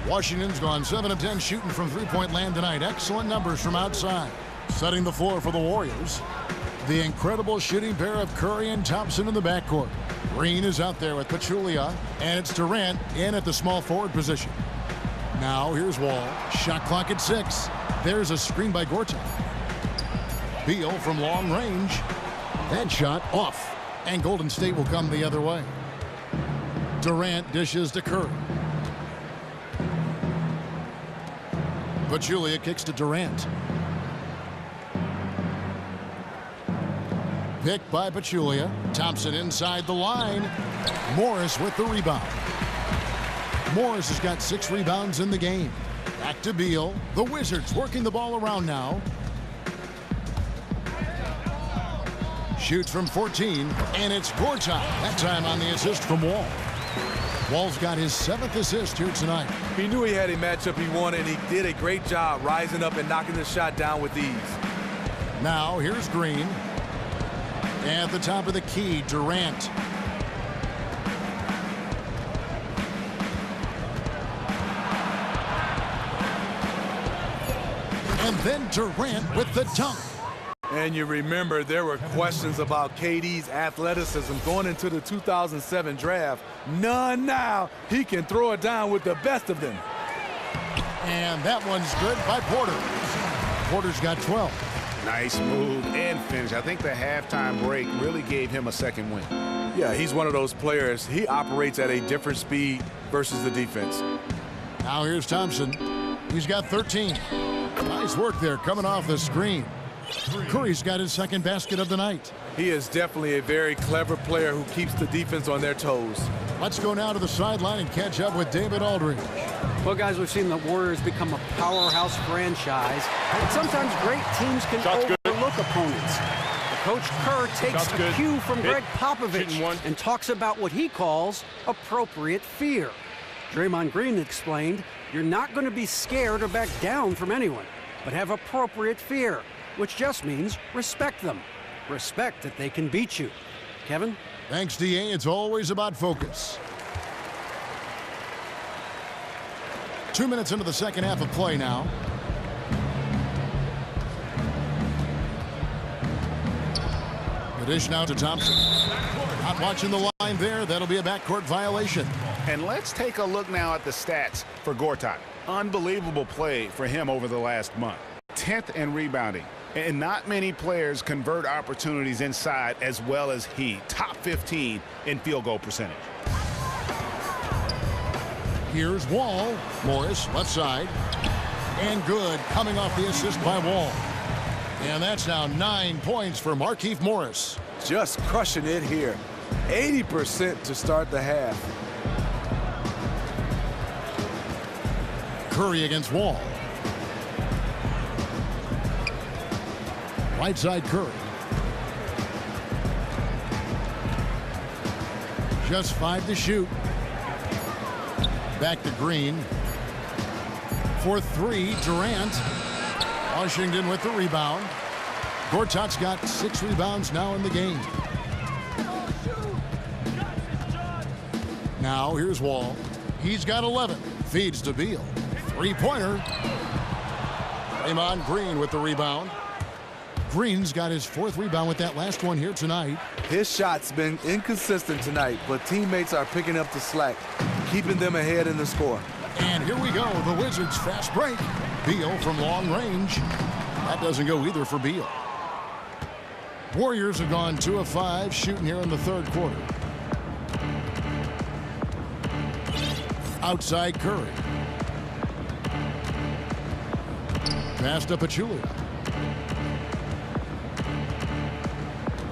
Washington's gone 7 of 10 shooting from three-point land tonight. Excellent numbers from outside. Setting the floor for the Warriors, the incredible shooting pair of Curry and Thompson in the backcourt. Green is out there with Pachulia, and it's Durant in at the small forward position. Now here's Wall. Shot clock at 6. There's a screen by Gortat. Beal from long range. That shot off, and Golden State will come the other way. Durant dishes to Curry. Pachulia kicks to Durant. Picked by Pachulia. Thompson inside the line. Morris with the rebound. Morris has got 6 rebounds in the game. Back to Beal. The Wizards working the ball around now. Shoots from 14, and it's Gortat. That time on the assist from Wall. Wall's got his 7th assist here tonight. He knew he had a matchup he wanted, and he did a great job rising up and knocking the shot down with ease. Now here's Green. At the top of the key, Durant. And then Durant with the dunk. And you remember there were questions about KD's athleticism going into the 2007 draft. None now. He can throw it down with the best of them. And that one's good by Porter. Porter's got 12. Nice move and finish. I think the halftime break really gave him a second win. Yeah, he's one of those players. He operates at a different speed versus the defense. Now here's Thompson. He's got 13. Nice work there coming off the screen. Curry's got his 2nd basket of the night. He is definitely a very clever player who keeps the defense on their toes. Let's go now to the sideline and catch up with David Aldridge. Well, guys, we've seen the Warriors become a powerhouse franchise, but sometimes great teams can overlook opponents. The Coach Kerr takes a cue from Greg Popovich and talks about what he calls appropriate fear. Draymond Green explained, you're not going to be scared or back down from anyone, but have appropriate fear, which just means respect them. Respect that they can beat you. Kevin? Thanks, D.A. It's always about focus. 2 minutes into the second half of play now. The dish now to Thompson. Not watching the line there. That'll be a backcourt violation. And let's take a look now at the stats for Gortat. Unbelievable play for him over the last month. 10th in rebounding. And not many players convert opportunities inside as well as he. Top 15 in field goal percentage. Here's Wall. Morris, left side. And good, coming off the assist by Wall. And that's now 9 points for Markieff Morris. Just crushing it here. 80% to start the half. Curry against Wall. Right side Curry. Just 5 to shoot. Back to Green. For 3, Durant. Washington with the rebound. Gortat's got 6 rebounds now in the game. Now here's Wall. He's got 11. Feeds to Beal. 3-pointer. Draymond Green with the rebound. Green's got his 4th rebound with that last one here tonight. His shot's been inconsistent tonight, but teammates are picking up the slack, keeping them ahead in the score. And here we go, the Wizards fast break. Beal from long range. That doesn't go either for Beal. Warriors have gone 2 of 5 shooting here in the 3rd quarter. Outside Curry. Pass to Pachulia.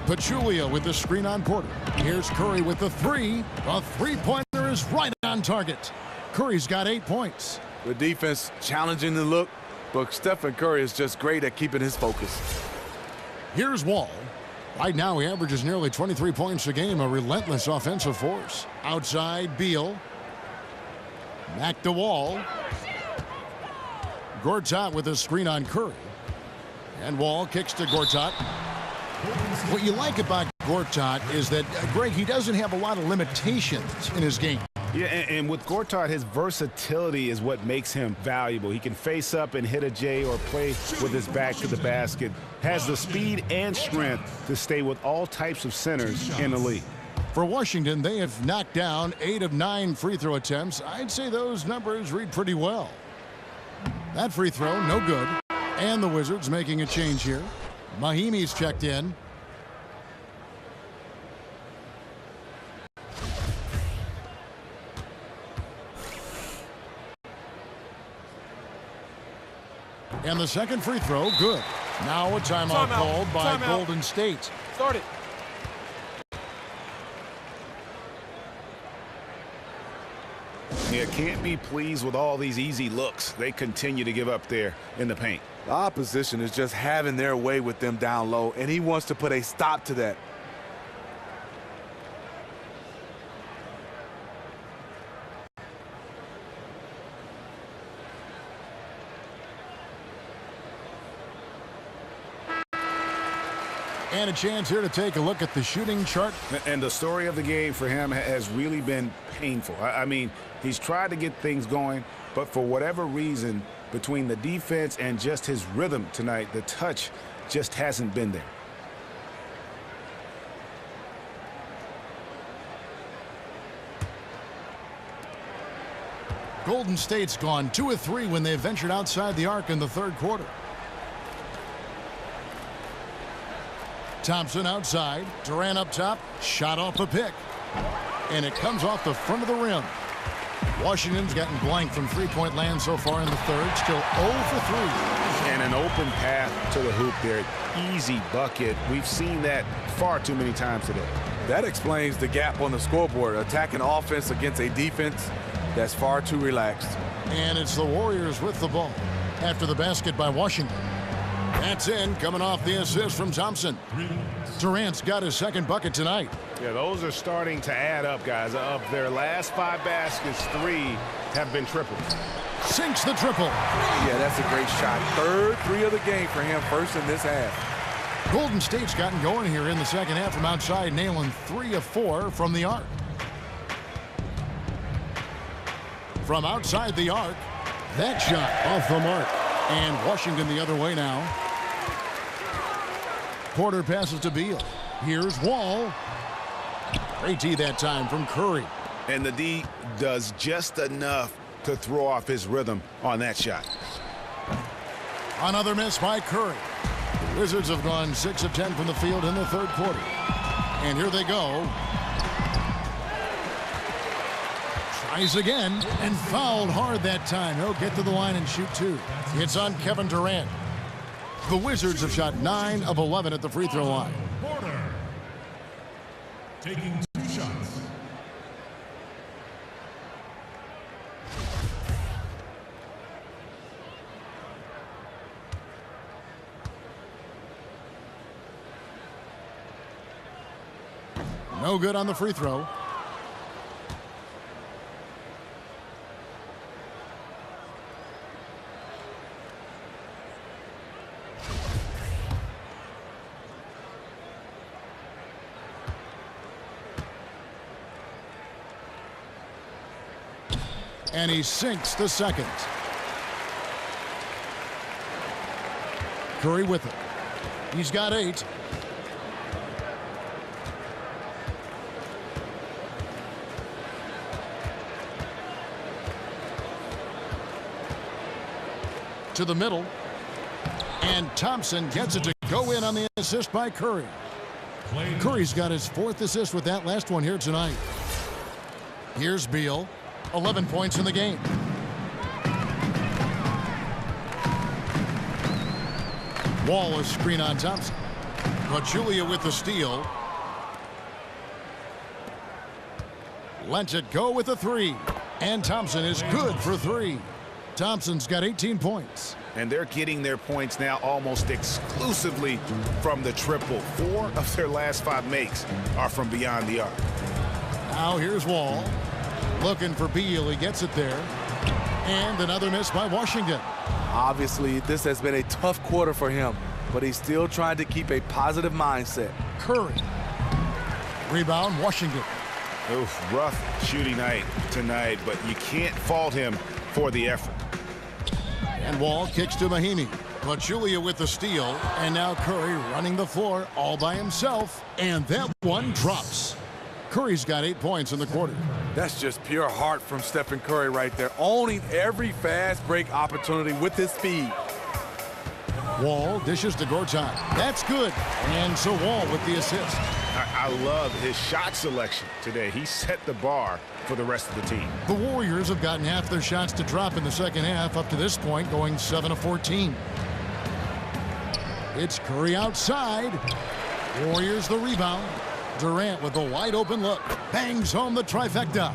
Pachulia with the screen on Porter. Here's Curry with the 3. A 3-pointer is right on target. Curry's got 8 points. The defense challenging the look, but Stephen Curry is just great at keeping his focus. Here's Wall. Right now he averages nearly 23 points a game, a relentless offensive force. Outside Beal. Back to Wall. Gortat with a screen on Curry. And Wall kicks to Gortat. What you like about Gortat is that, Greg, he doesn't have a lot of limitations in his game. Yeah, and with Gortat, his versatility is what makes him valuable. He can face up and hit a J or play with his back to the basket. Has the speed and strength to stay with all types of centers in the league. For Washington, they have knocked down 8 of 9 free throw attempts. I'd say those numbers read pretty well. That free throw, no good. And the Wizards making a change here. Mahimi's checked in. And the second free throw, good. Now a timeout called by Golden State. Start it. Yeah, can't be pleased with all these easy looks they continue to give up there in the paint. The opposition is just having their way with them down low, and he wants to put a stop to that. And a chance here to take a look at the shooting chart. And the story of the game for him has really been painful. I mean, he's tried to get things going, but for whatever reason, between the defense and just his rhythm tonight, the touch just hasn't been there. Golden State's gone 2 of 3 when they ventured outside the arc in the third quarter. Thompson outside. Durant up top. Shot off a pick. And it comes off the front of the rim. Washington's gotten blank from three-point land so far in the third. Still 0 for 3. And an open path to the hoop there. Easy bucket. We've seen that far too many times today. That explains the gap on the scoreboard. Attacking offense against a defense that's far too relaxed. And it's the Warriors with the ball after the basket by Washington. That's in, coming off the assist from Thompson. Durant's got his second bucket tonight. Yeah, those are starting to add up, guys. Of their last 5 baskets, 3 have been triples. Sinks the triple. Yeah, that's a great shot. Third 3 of the game for him, first in this half. Golden State's gotten going here in the second half from outside, nailing 3 of 4 from the arc. From outside the arc, that shot off the mark. And Washington the other way now. Porter passes to Beal. Here's Wall. Great D that time from Curry. And the D does just enough to throw off his rhythm on that shot. Another miss by Curry. The Wizards have gone 6 of 10 from the field in the third quarter. And here they go. Tries again and fouled hard that time. He'll get to the line and shoot 2. It's on Kevin Durant. The Wizards have shot 9 of 11 at the free throw line. Porter taking 2 shots. No good on the free throw. And he sinks the second. Curry with it. He's got 8. To the middle. And Thompson gets it to go in on the assist by Curry. Curry's got his 4th assist with that last one here tonight. Here's Beal. 11 points in the game. Wall is screen on Thompson. But Julia with the steal. Lets it go with a 3. And Thompson is good for 3. Thompson's got 18 points. And they're getting their points now almost exclusively from the triple. 4 of their last 5 makes are from beyond the arc. Now here's Wall. Looking for Beal. He gets it there. And another miss by Washington. Obviously, this has been a tough quarter for him, but he's still trying to keep a positive mindset. Curry. Rebound, Washington. Oof, rough shooting night tonight, but you can't fault him for the effort. And Wall kicks to Mahinmi. But Julia with the steal. And now Curry running the floor all by himself. And that one drops. Curry's got 8 points in the quarter. That's just pure heart from Stephen Curry right there, owning every fast break opportunity with his speed. Wall dishes to Gortat. That's good. And so Wall with the assist. I love his shot selection today. He set the bar for the rest of the team. The Warriors have gotten half their shots to drop in the second half up to this point, going 7 of 14. It's Curry outside. Warriors the rebound. Durant with a wide open look. Bangs home the trifecta.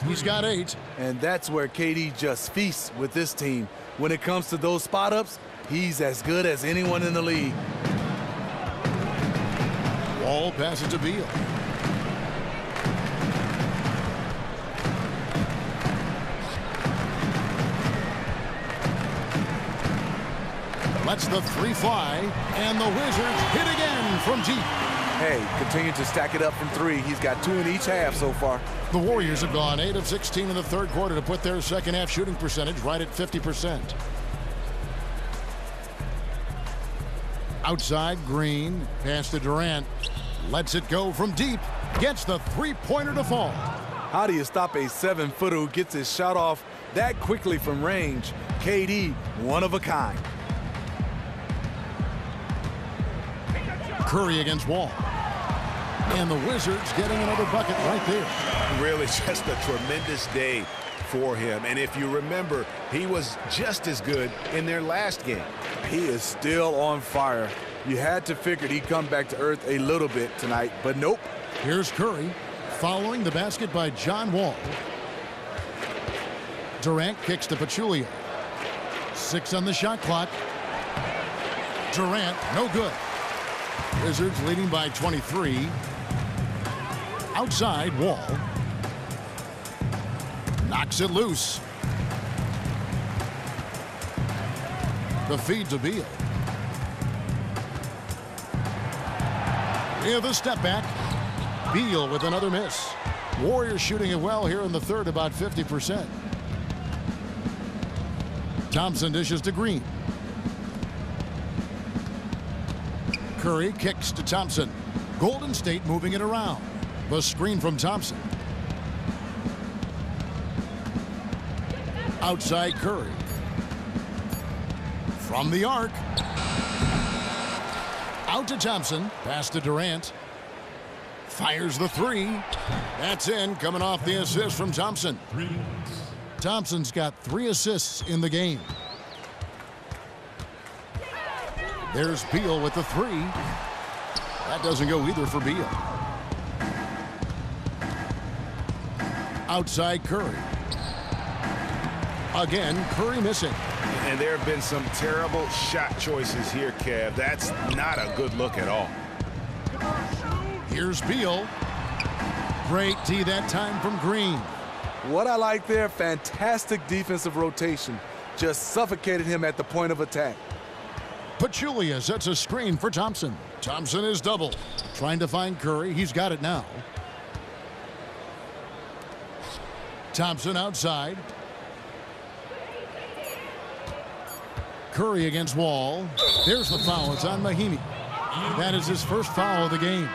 He's got 8. And that's where KD just feasts with this team. When it comes to those spot ups, he's as good as anyone in the league. Wall passes to Beal. Lets the three fly, and the Wizards hit again from deep. Hey, continue to stack it up from three. He's got 2 in each half so far. The Warriors have gone 8 of 16 in the third quarter to put their second half shooting percentage right at 50%. Outside, Green, pass to Durant. Lets it go from deep. Gets the three-pointer to fall. How do you stop a 7-footer who gets his shot off that quickly from range? KD, one of a kind. Curry against Wall. And the Wizards getting another bucket right there. Really just a tremendous day for him. And if you remember, he was just as good in their last game. He is still on fire. You had to figure he'd come back to earth a little bit tonight, but nope. Here's Curry following the basket by John Wall. Durant kicks to Pachulia. 6 on the shot clock. Durant, no good. Wizards leading by 23. Outside, Wall. Knocks it loose. The feed to Beal. With a step back. Beal with another miss. Warriors shooting it well here in the third, about 50%. Thompson dishes to Green. Curry kicks to Thompson. Golden State moving it around. The screen from Thompson. Outside Curry. From the arc. Out to Thompson. Pass to Durant. Fires the three. That's in, coming off the assist from Thompson. Thompson's got 3 assists in the game. There's Beal with the 3. That doesn't go either for Beal. Outside Curry. Again, Curry missing. And there have been some terrible shot choices here, Kev. That's not a good look at all. Here's Beal. Great D that time from Green. What I like there, fantastic defensive rotation. Just suffocated him at the point of attack. Pachulia sets a screen for Thompson. Thompson is doubled. Trying to find Curry. He's got it now. Thompson outside. Curry against Wall. There's the foul. It's on Mahinmi. That is his first foul of the game.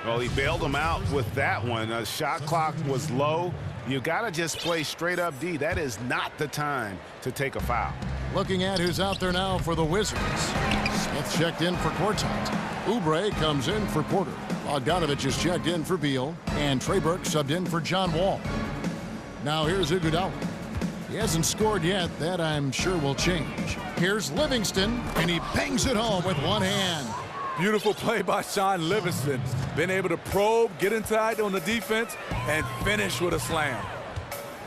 Well, he bailed him out with that one. The shot clock was low. You got to just play straight up D. That is not the time to take a foul. Looking at who's out there now for the Wizards. Smith checked in for Quartot. Oubre comes in for Porter. Bogdanovich is checked in for Beal. And Trey Burke subbed in for John Wall. Now here's Iguodala. He hasn't scored yet. That I'm sure will change. Here's Livingston, and he bangs it home with one hand. Beautiful play by Sean Livingston. Been able to probe, get inside on the defense, and finish with a slam.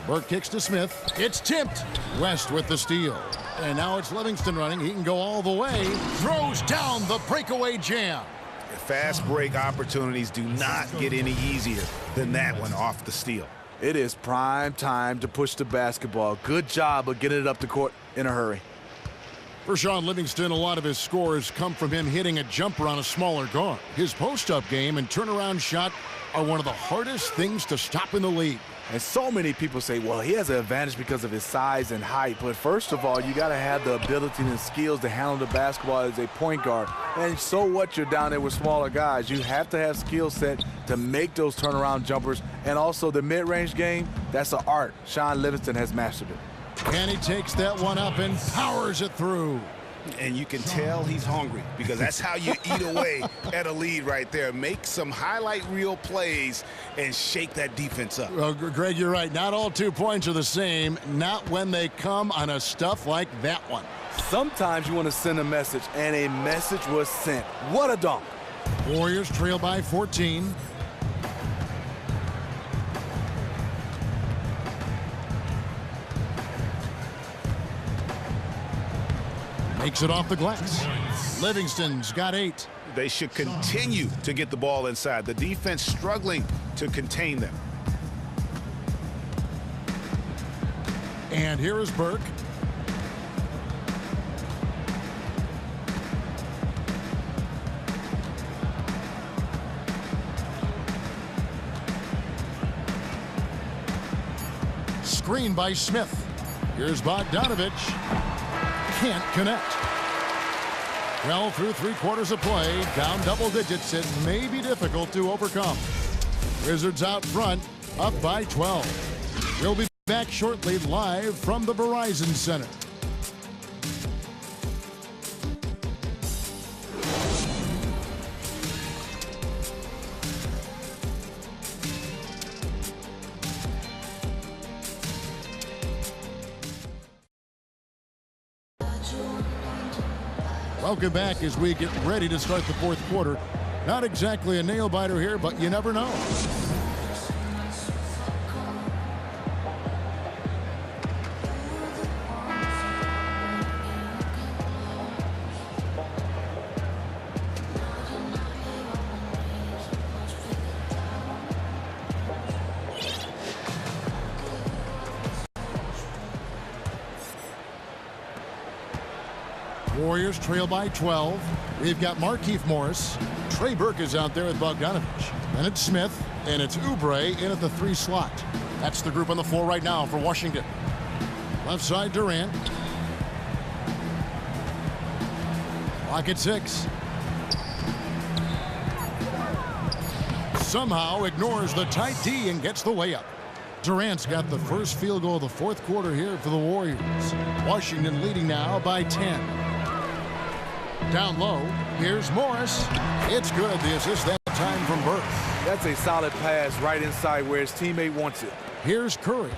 Burke kicks to Smith. It's tipped. West with the steal. And now it's Livingston running. He can go all the way. Throws down the breakaway jam. Fast break opportunities do not get any easier than that one off the steal. It is prime time to push the basketball. Good job of getting it up the court in a hurry. For Sean Livingston, a lot of his scores come from him hitting a jumper on a smaller guard. His post-up game and turnaround shot are one of the hardest things to stop in the league. And so many people say, well, he has an advantage because of his size and height. But first of all, you got to have the ability and skills to handle the basketball as a point guard. And so what, you're down there with smaller guys. You have to have skill set to make those turnaround jumpers. And also the mid-range game, that's an art. Sean Livingston has mastered it. And he takes that one up and powers it through. And you can tell he's hungry because that's how you eat away at a lead right there. Make some highlight reel plays and shake that defense up. Well, Greg, you're right. Not all 2 points are the same. Not when they come on a stuff like that one. Sometimes you want to send a message, and a message was sent. What a dunk. Warriors trail by 14. Makes it off the glass. Livingston's got 8. They should continue to get the ball inside. The defense struggling to contain them. And here is Burke. screen by Smith. Here's Bogdanovich. Can't connect. Well, through 3/4 of play, down double digits, it may be difficult to overcome. Wizards out front, up by 12. We'll be back shortly live from the Verizon Center. Welcome back as we get ready to start the 4th quarter. Not exactly a nail-biter here, but you never know. Warriors trail by 12. We've got Markieff Morris. Trey Burke is out there with Bogdanovich. Then it's Smith, and it's Oubre in at the 3 slot. That's the group on the floor right now for Washington. Left side, Durant. Clock at 6. Somehow ignores the tight D and gets the layup. Durant's got the first field goal of the 4th quarter here for the Warriors. Washington leading now by 10. Down low, here's Morris. It's good. The assist that time from Burke. That's a solid pass right inside where his teammate wants it. Here's Curry.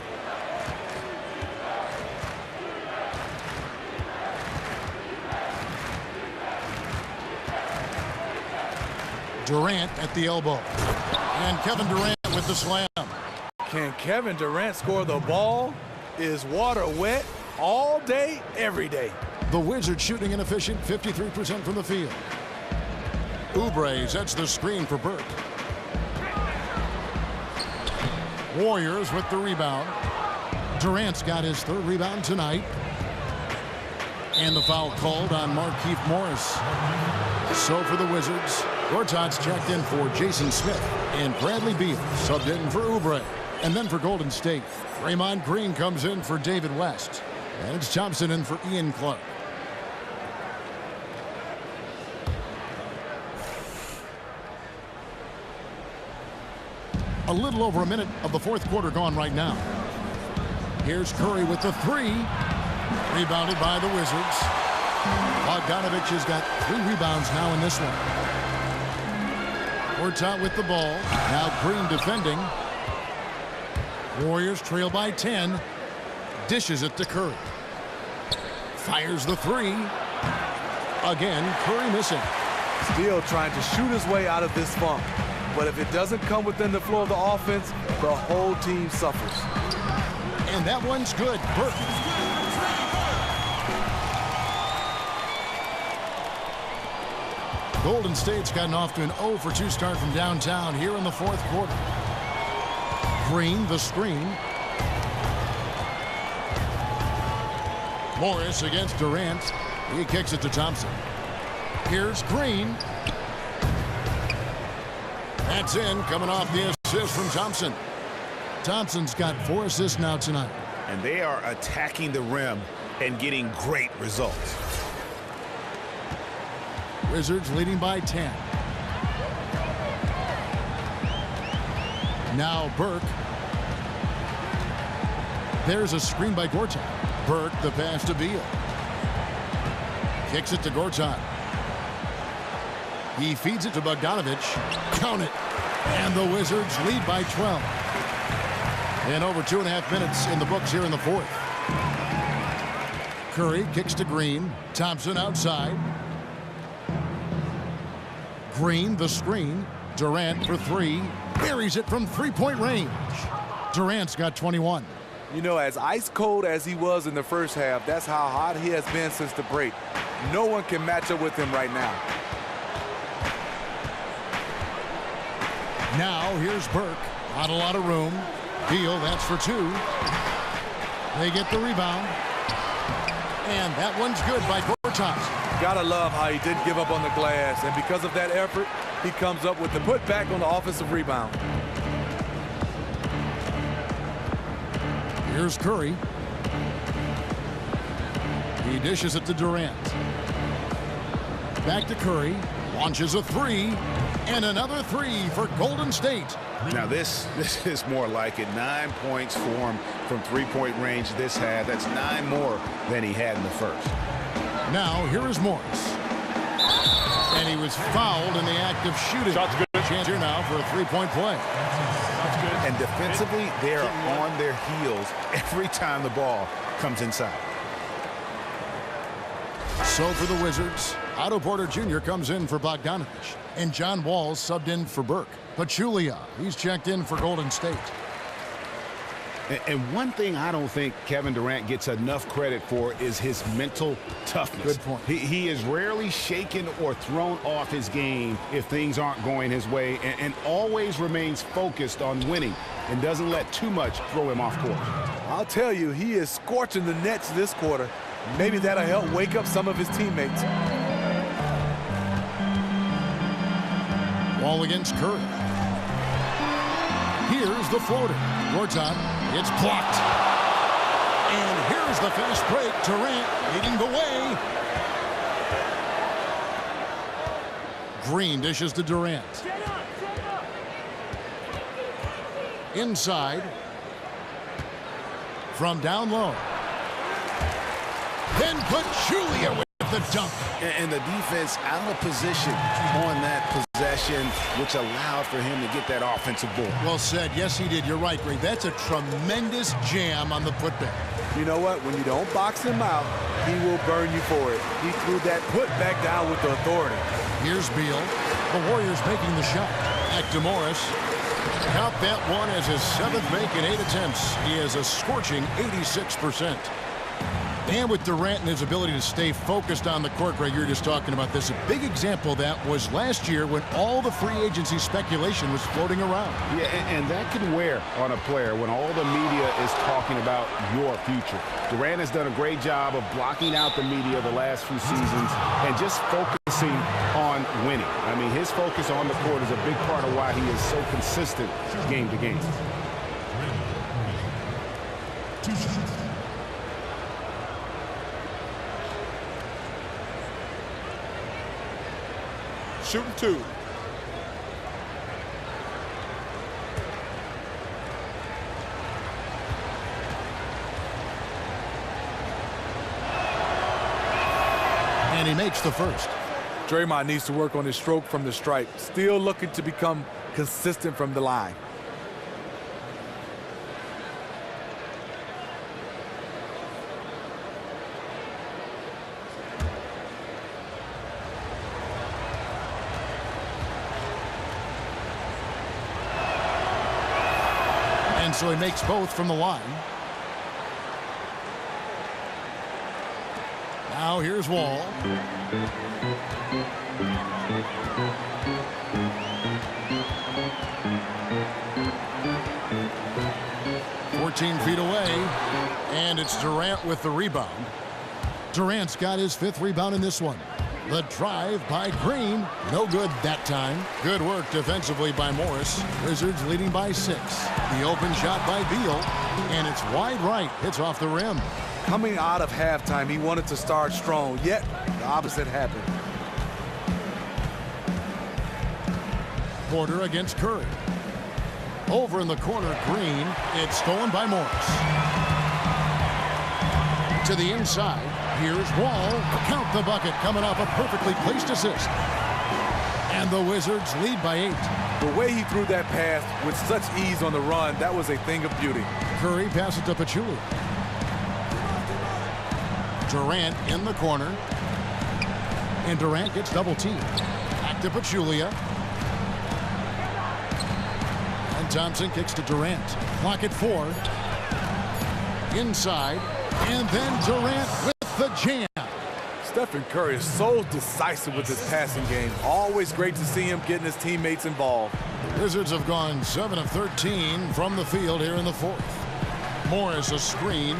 Durant at the elbow. And Kevin Durant with the slam. Can Kevin Durant score the ball? Is water wet all day, every day? The Wizards shooting inefficient, 53% from the field. Oubre sets the screen for Burke. Warriors with the rebound. Durant's got his 3rd rebound tonight. And the foul called on Markieff Morris. So for the Wizards, Gortat's checked in for Jason Smith. And Bradley Beal subbed in for Oubre. And then for Golden State, Draymond Green comes in for David West. And it's Thompson in for Ian Clark. A little over a minute of the 4th quarter gone right now. Here's Curry with the 3. Rebounded by the Wizards. Bogdanovich has got 3 rebounds now in this one. Gortat with the ball. Now Green defending. Warriors trail by 10. Dishes it to Curry. Fires the 3. Again, Curry missing. Still trying to shoot his way out of this funk. But if it doesn't come within the flow of the offense, the whole team suffers. And that one's good. Burke. Golden State's gotten off to an 0 for 2 start from downtown here in the 4th quarter. Green, the screen. Morris against Durant. He kicks it to Thompson. Here's Green. That's in, coming off the assist from Thompson. Thompson's got 4 assists now tonight. And they are attacking the rim and getting great results. Wizards leading by 10. Now Burke. There's a screen by Gortat. Burke, the pass to Beal. Kicks it to Gortat. He feeds it to Bogdanovich. Count it. And the Wizards lead by 12. And over 2.5 minutes in the books here in the 4th. Curry kicks to Green. Thompson outside. Green, the screen. Durant for 3. Buries it from 3-point range. Durant's got 21. You know, as ice cold as he was in the first half, that's how hot he has been since the break. No one can match up with him right now. Now here's Burke. Not a lot of room. Beal, that's for 2. They get the rebound. And that one's good by Gortat. Gotta love how he didn't give up on the glass. And because of that effort, he comes up with the putback on the offensive rebound. Here's Curry. He dishes it to Durant. Back to Curry. Launches a three. And another three for Golden State. Now this is more like it. 9 points for him from three-point range this half. That's 9 more than he had in the first. Now here is Morris. And he was fouled in the act of shooting. Shot's good. Chance here now for a three-point play. That's good. And defensively, they are on their heels every time the ball comes inside. So for the Wizards, Otto Porter Jr. comes in for Bogdanovich. And John Wall subbed in for Burke. Pachulia, he's checked in for Golden State. And one thing I don't think Kevin Durant gets enough credit for is his mental toughness. Good point. He is rarely shaken or thrown off his game if things aren't going his way, and always remains focused on winning and doesn't let too much throw him off course. I'll tell you, he is scorching the Nets this quarter. Maybe that'll help wake up some of his teammates. Wall against Curry. Here's the floater. Gortat, it's blocked. And here's the fast break. Durant leading the way. Green dishes to Durant. Inside. From down low. Then Pachulia with the dunk. And the defense out of position on that possession, which allowed for him to get that offensive board. Well said. Yes, he did. You're right, Greg. That's a tremendous jam on the putback. You know what? When you don't box him out, he will burn you for it. He threw that putback down with the authority. Here's Beal. The Warriors making the shot. Back to Morris. Count that one as his 7th make in 8 attempts. He has a scorching 86%. And with Durant and his ability to stay focused on the court, Greg, you're just talking about this. A big example of that was last year when all the free agency speculation was floating around. Yeah, and that can wear on a player when all the media is talking about your future. Durant has done a great job of blocking out the media the last few seasons and just focusing on winning. I mean, his focus on the court is a big part of why he is so consistent game to game. Shooting 2. And he makes the first. Draymond needs to work on his stroke from the stripe. Still looking to become consistent from the line. And so he makes both from the line. Now here's Wall. "14 feet away, and it's Durant with the rebound. Durant's got his 5th rebound in this one. The drive by Green, no good that time. Good work defensively by Morris. Wizards leading by 6. The open shot by Beal, and it's wide right. Hits off the rim. Coming out of halftime, he wanted to start strong, yet the opposite happened. Porter against Curry. Over in the corner, Green. It's stolen by Morris. To the inside. Here's Wall. Count the bucket coming off a perfectly placed assist. And the Wizards lead by 8. The way he threw that pass with such ease on the run, that was a thing of beauty. Curry passes to Pachulia. Durant in the corner. And Durant gets double teamed. Back to Pachulia. And Thompson kicks to Durant. Clock at 4. Inside. And then Durant with the jam. Stephen Curry is so decisive with his passing game. Always great to see him getting his teammates involved. The Wizards have gone 7 of 13 from the field here in the 4th. Morris a screen.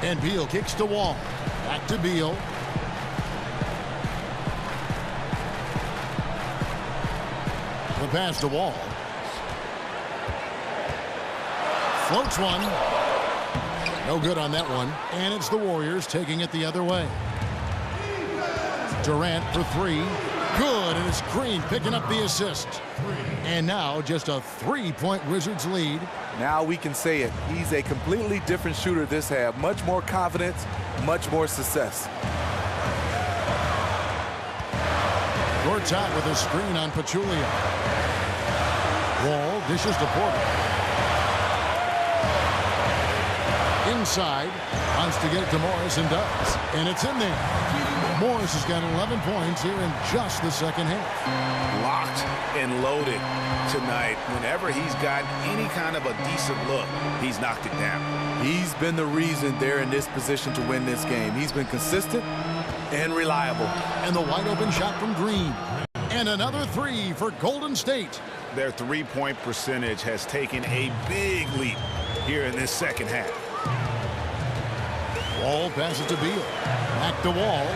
And Beal kicks to Wall. Back to Beal. The pass to Wall. Floats one. No good on that one. And it's the Warriors taking it the other way. Durant for three. Good, and it's Green picking up the assist. And now just a 3-point Wizards lead. Now we can say it. He's a completely different shooter this half. Much more confidence, much more success. Gortat with a screen on Pachulia. Wall dishes to Porter. Inside, wants to get it to Morris and does. And it's in there. Morris has got 11 points here in just the second half. Locked and loaded tonight. Whenever he's got any kind of a decent look, he's knocked it down. He's been the reason they're in this position to win this game. He's been consistent and reliable. And the wide open shot from Green. And another three for Golden State. Their three-point percentage has taken a big leap here in this second half. Wall passes to Beal. Back to Wall.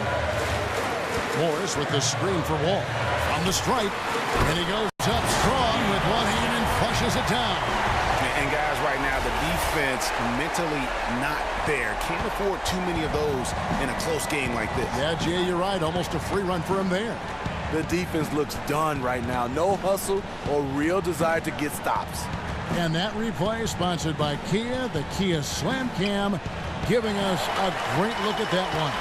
Morris with the screen for Wall. On the stripe. And he goes up strong with one hand and flushes it down. And guys, right now, the defense mentally not there. Can't afford too many of those in a close game like this. Yeah, Jay, you're right. Almost a free run for him there. The defense looks done right now. No hustle or real desire to get stops. And that replay sponsored by Kia, the Kia Slam Cam, giving us a great look at that one.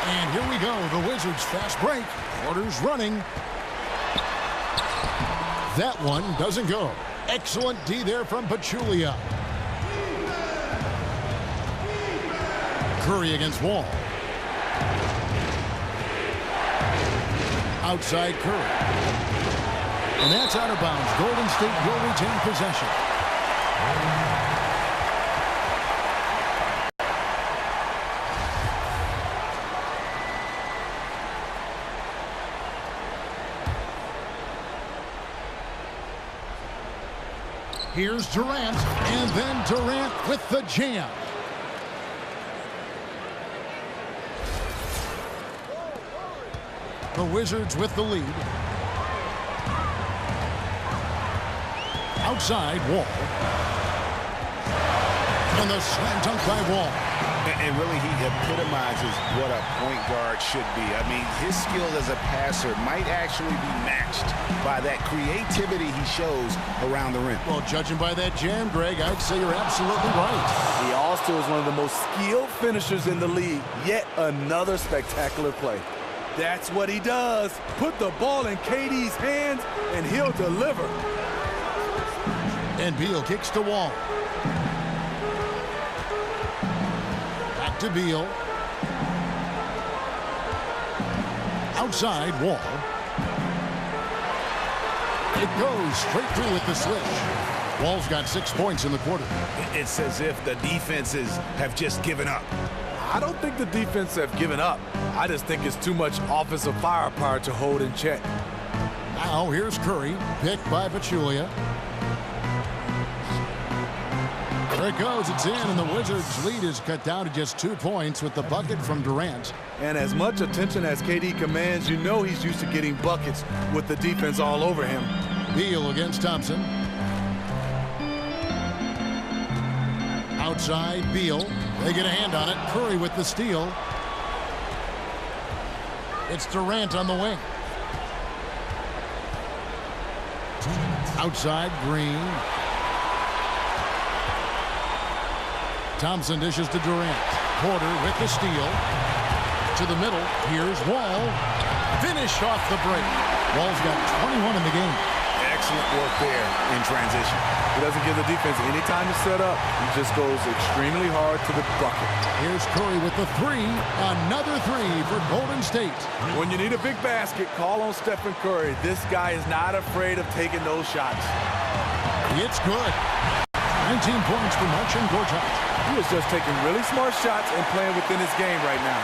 And here we go, the Wizards fast break. Porter's running. That one doesn't go. Excellent D there from Pachulia. Curry against Wall. Outside Curry. And that's out of bounds. Golden State will retain possession. Here's Durant, and then Durant with the jam. The Wizards with the lead. Outside, Wall. And the slam dunk by Wall. And really, he epitomizes what a point guard should be. I mean, his skill as a passer might actually be matched by that creativity he shows around the rim. Well, judging by that jam, Greg, I'd say you're absolutely right. He also is one of the most skilled finishers in the league. Yet another spectacular play. That's what he does. Put the ball in KD's hands, and he'll deliver. And Beal kicks to Wall. Back to Beal. Outside, Wall. It goes straight through with the switch. Wall's got 6 points in the quarter. It's as if the defenses have just given up. I don't think the defense have given up. I just think it's too much offensive firepower to hold in check. Now here's Curry, picked by Pachulia. There it goes, it's in, and the Wizards' lead is cut down to just 2 points with the bucket from Durant. And as much attention as KD commands, you know he's used to getting buckets with the defense all over him. Beal against Thompson. Outside, Beal. They get a hand on it. Curry with the steal. It's Durant on the wing. Outside, Green. Thompson dishes to Durant. Porter with the steal. To the middle. Here's Wall. Finished off the break. Wall's got 21 in the game. Excellent work there in transition. He doesn't give the defense any time to set up. He just goes extremely hard to the bucket. Here's Curry with the three. Another three for Golden State. When you need a big basket, call on Stephen Curry. This guy is not afraid of taking those shots. It's good. 19 points for Marcin Gortat. He is just taking really smart shots and playing within his game right now.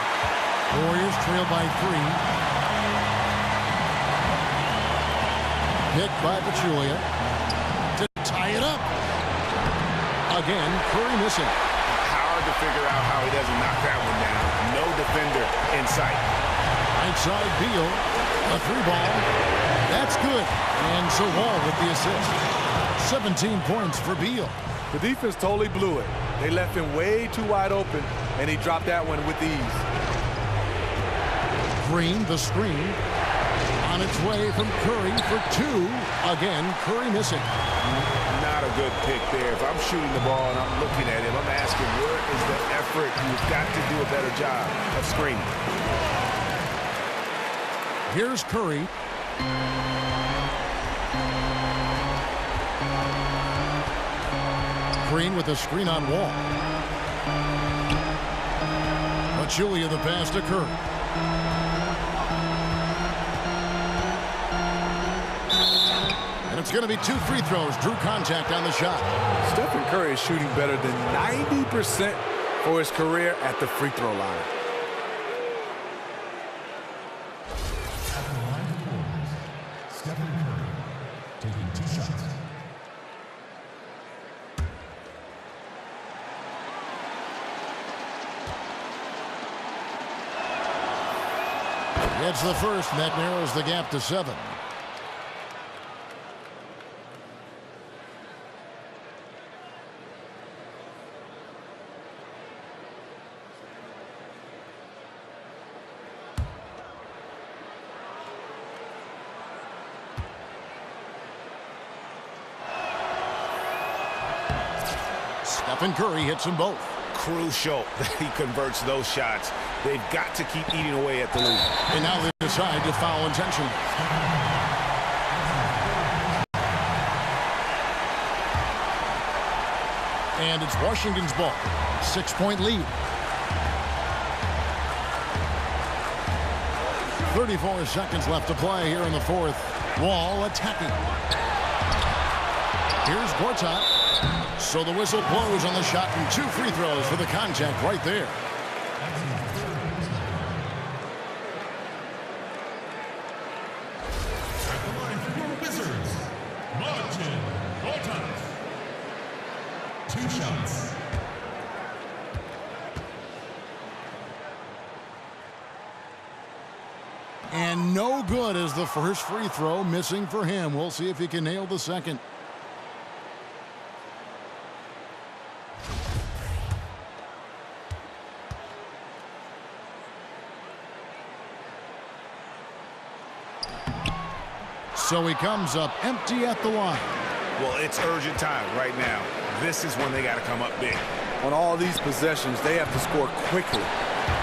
Warriors trail by 3. Picked by Pachulia to tie it up. Again, Curry missing. Hard to figure out how he doesn't knock that one down. No defender in sight. Outside Beal, a 3-ball. That's good. And so Wall with the assist. 17 points for Beal. The defense totally blew it. They left him way too wide open, and he dropped that one with ease. Green, the screen. On its way from Curry for two. Again, Curry missing. Not a good pick there. If I'm shooting the ball and I'm looking at him, I'm asking, where is the effort? You've got to do a better job of screening. Here's Curry. Green with a screen on Wall. Julia the pass to Curry. And it's going to be 2 free throws. Drew contact on the shot. Stephen Curry is shooting better than 90% for his career at the free throw line. Stephen Curry taking 2 shots. It's the first, and that narrows the gap to 7. Stephen Curry hits them both. Crucial that he converts those shots. They've got to keep eating away at the lead. And now they decide to foul intentionally. And it's Washington's ball. 6-point lead. 34 seconds left to play here in the fourth. Wall attacking. Here's Gortat. So the whistle blows on the shot and 2 free throws for the contact right there. At the line for your Wizards, Martin Gortat. 2 shots. And no good as the first free throw missing for him. We'll see if he can nail the second. So he comes up empty at the line. Well, it's urgent time right now. This is when they got to come up big. On all these possessions, they have to score quickly.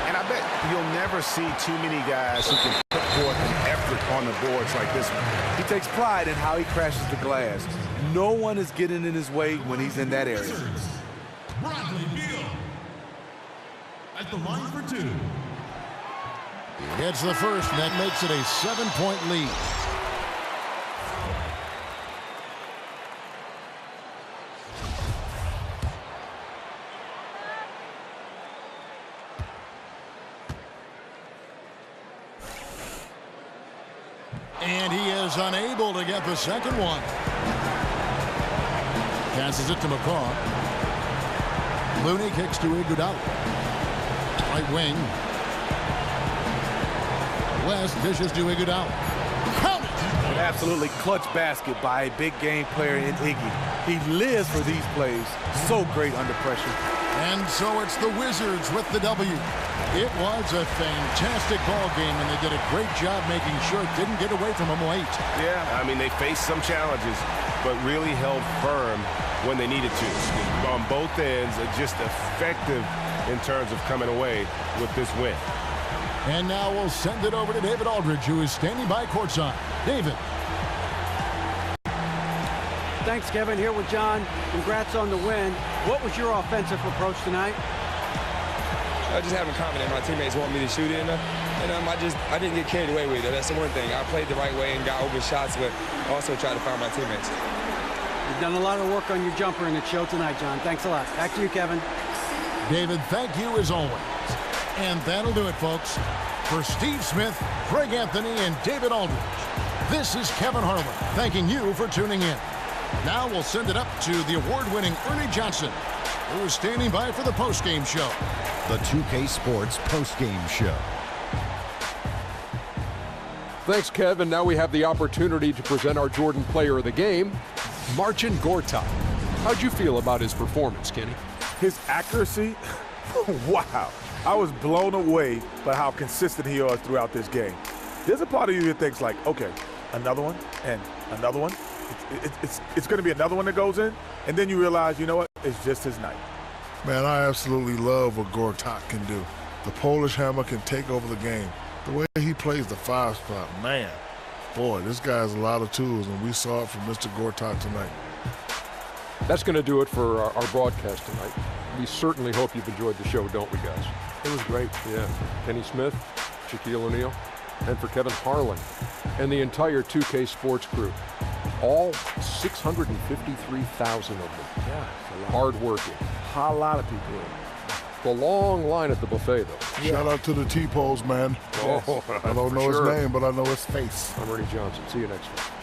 And I bet you'll never see too many guys who can put forth an effort on the boards like this one. He takes pride in how he crashes the glass. No one is getting in his way when he's in that area. Wizards, Bradley Beal. At the line for 2. It's the first, and that makes it a 7-point lead. And he is unable to get the second one. Passes it to McCaw. Looney kicks to Iguodala. Right wing. West dishes to Iguodala. Count it! An absolutely clutch basket by a big game player in Iggy. He lives for these plays. So great under pressure. And so it's the Wizards with the W. It was a fantastic ball game, and they did a great job making sure it didn't get away from them late. Yeah, I mean, they faced some challenges, but really held firm when they needed to. On both ends, just effective in terms of coming away with this win. And now we'll send it over to David Aldridge, who is standing by courtside. David. Thanks, Kevin. Here with John. Congrats on the win. What was your offensive approach tonight? Just having confidence. My teammates want me to shoot it, and I didn't get carried away with it. That's the one thing. I played the right way and got open shots, but also tried to find my teammates. You've done a lot of work on your jumper in the show tonight, John. Thanks a lot. Back to you, Kevin. David, thank you as always. And that'll do it, folks. For Steve Smith, Greg Anthony, and David Aldridge, this is Kevin Harlan thanking you for tuning in. Now we'll send it up to the award-winning Ernie Johnson, who is standing by for the postgame show. The 2K Sports postgame show. Thanks, Kev. And now we have the opportunity to present our Jordan Player of the Game, Marcin Gortat. How'd you feel about his performance, Kenny? His accuracy, wow. I was blown away by how consistent he was throughout this game. There's a part of you that thinks like, okay, another one and another one. It's going to be another one that goes in, and then you realize, you know what, it's just his night. Man, I absolutely love what Gortat can do. The Polish Hammer can take over the game. The way he plays the 5 spot, man, boy, this guy has a lot of tools, and we saw it from Mr. Gortat tonight. That's going to do it for our broadcast tonight. We certainly hope you've enjoyed the show, don't we, guys? It was great. Yeah. Kenny Smith, Shaquille O'Neal, and for Kevin Harlan and the entire 2K Sports crew. All 653,000 of them. Yeah, hard-working. A lot of people. The long line at the buffet, though. Yeah. Shout out to the T-Pose, man. Oh, I don't know his name, but I know his face. I'm Ernie Johnson. See you next time.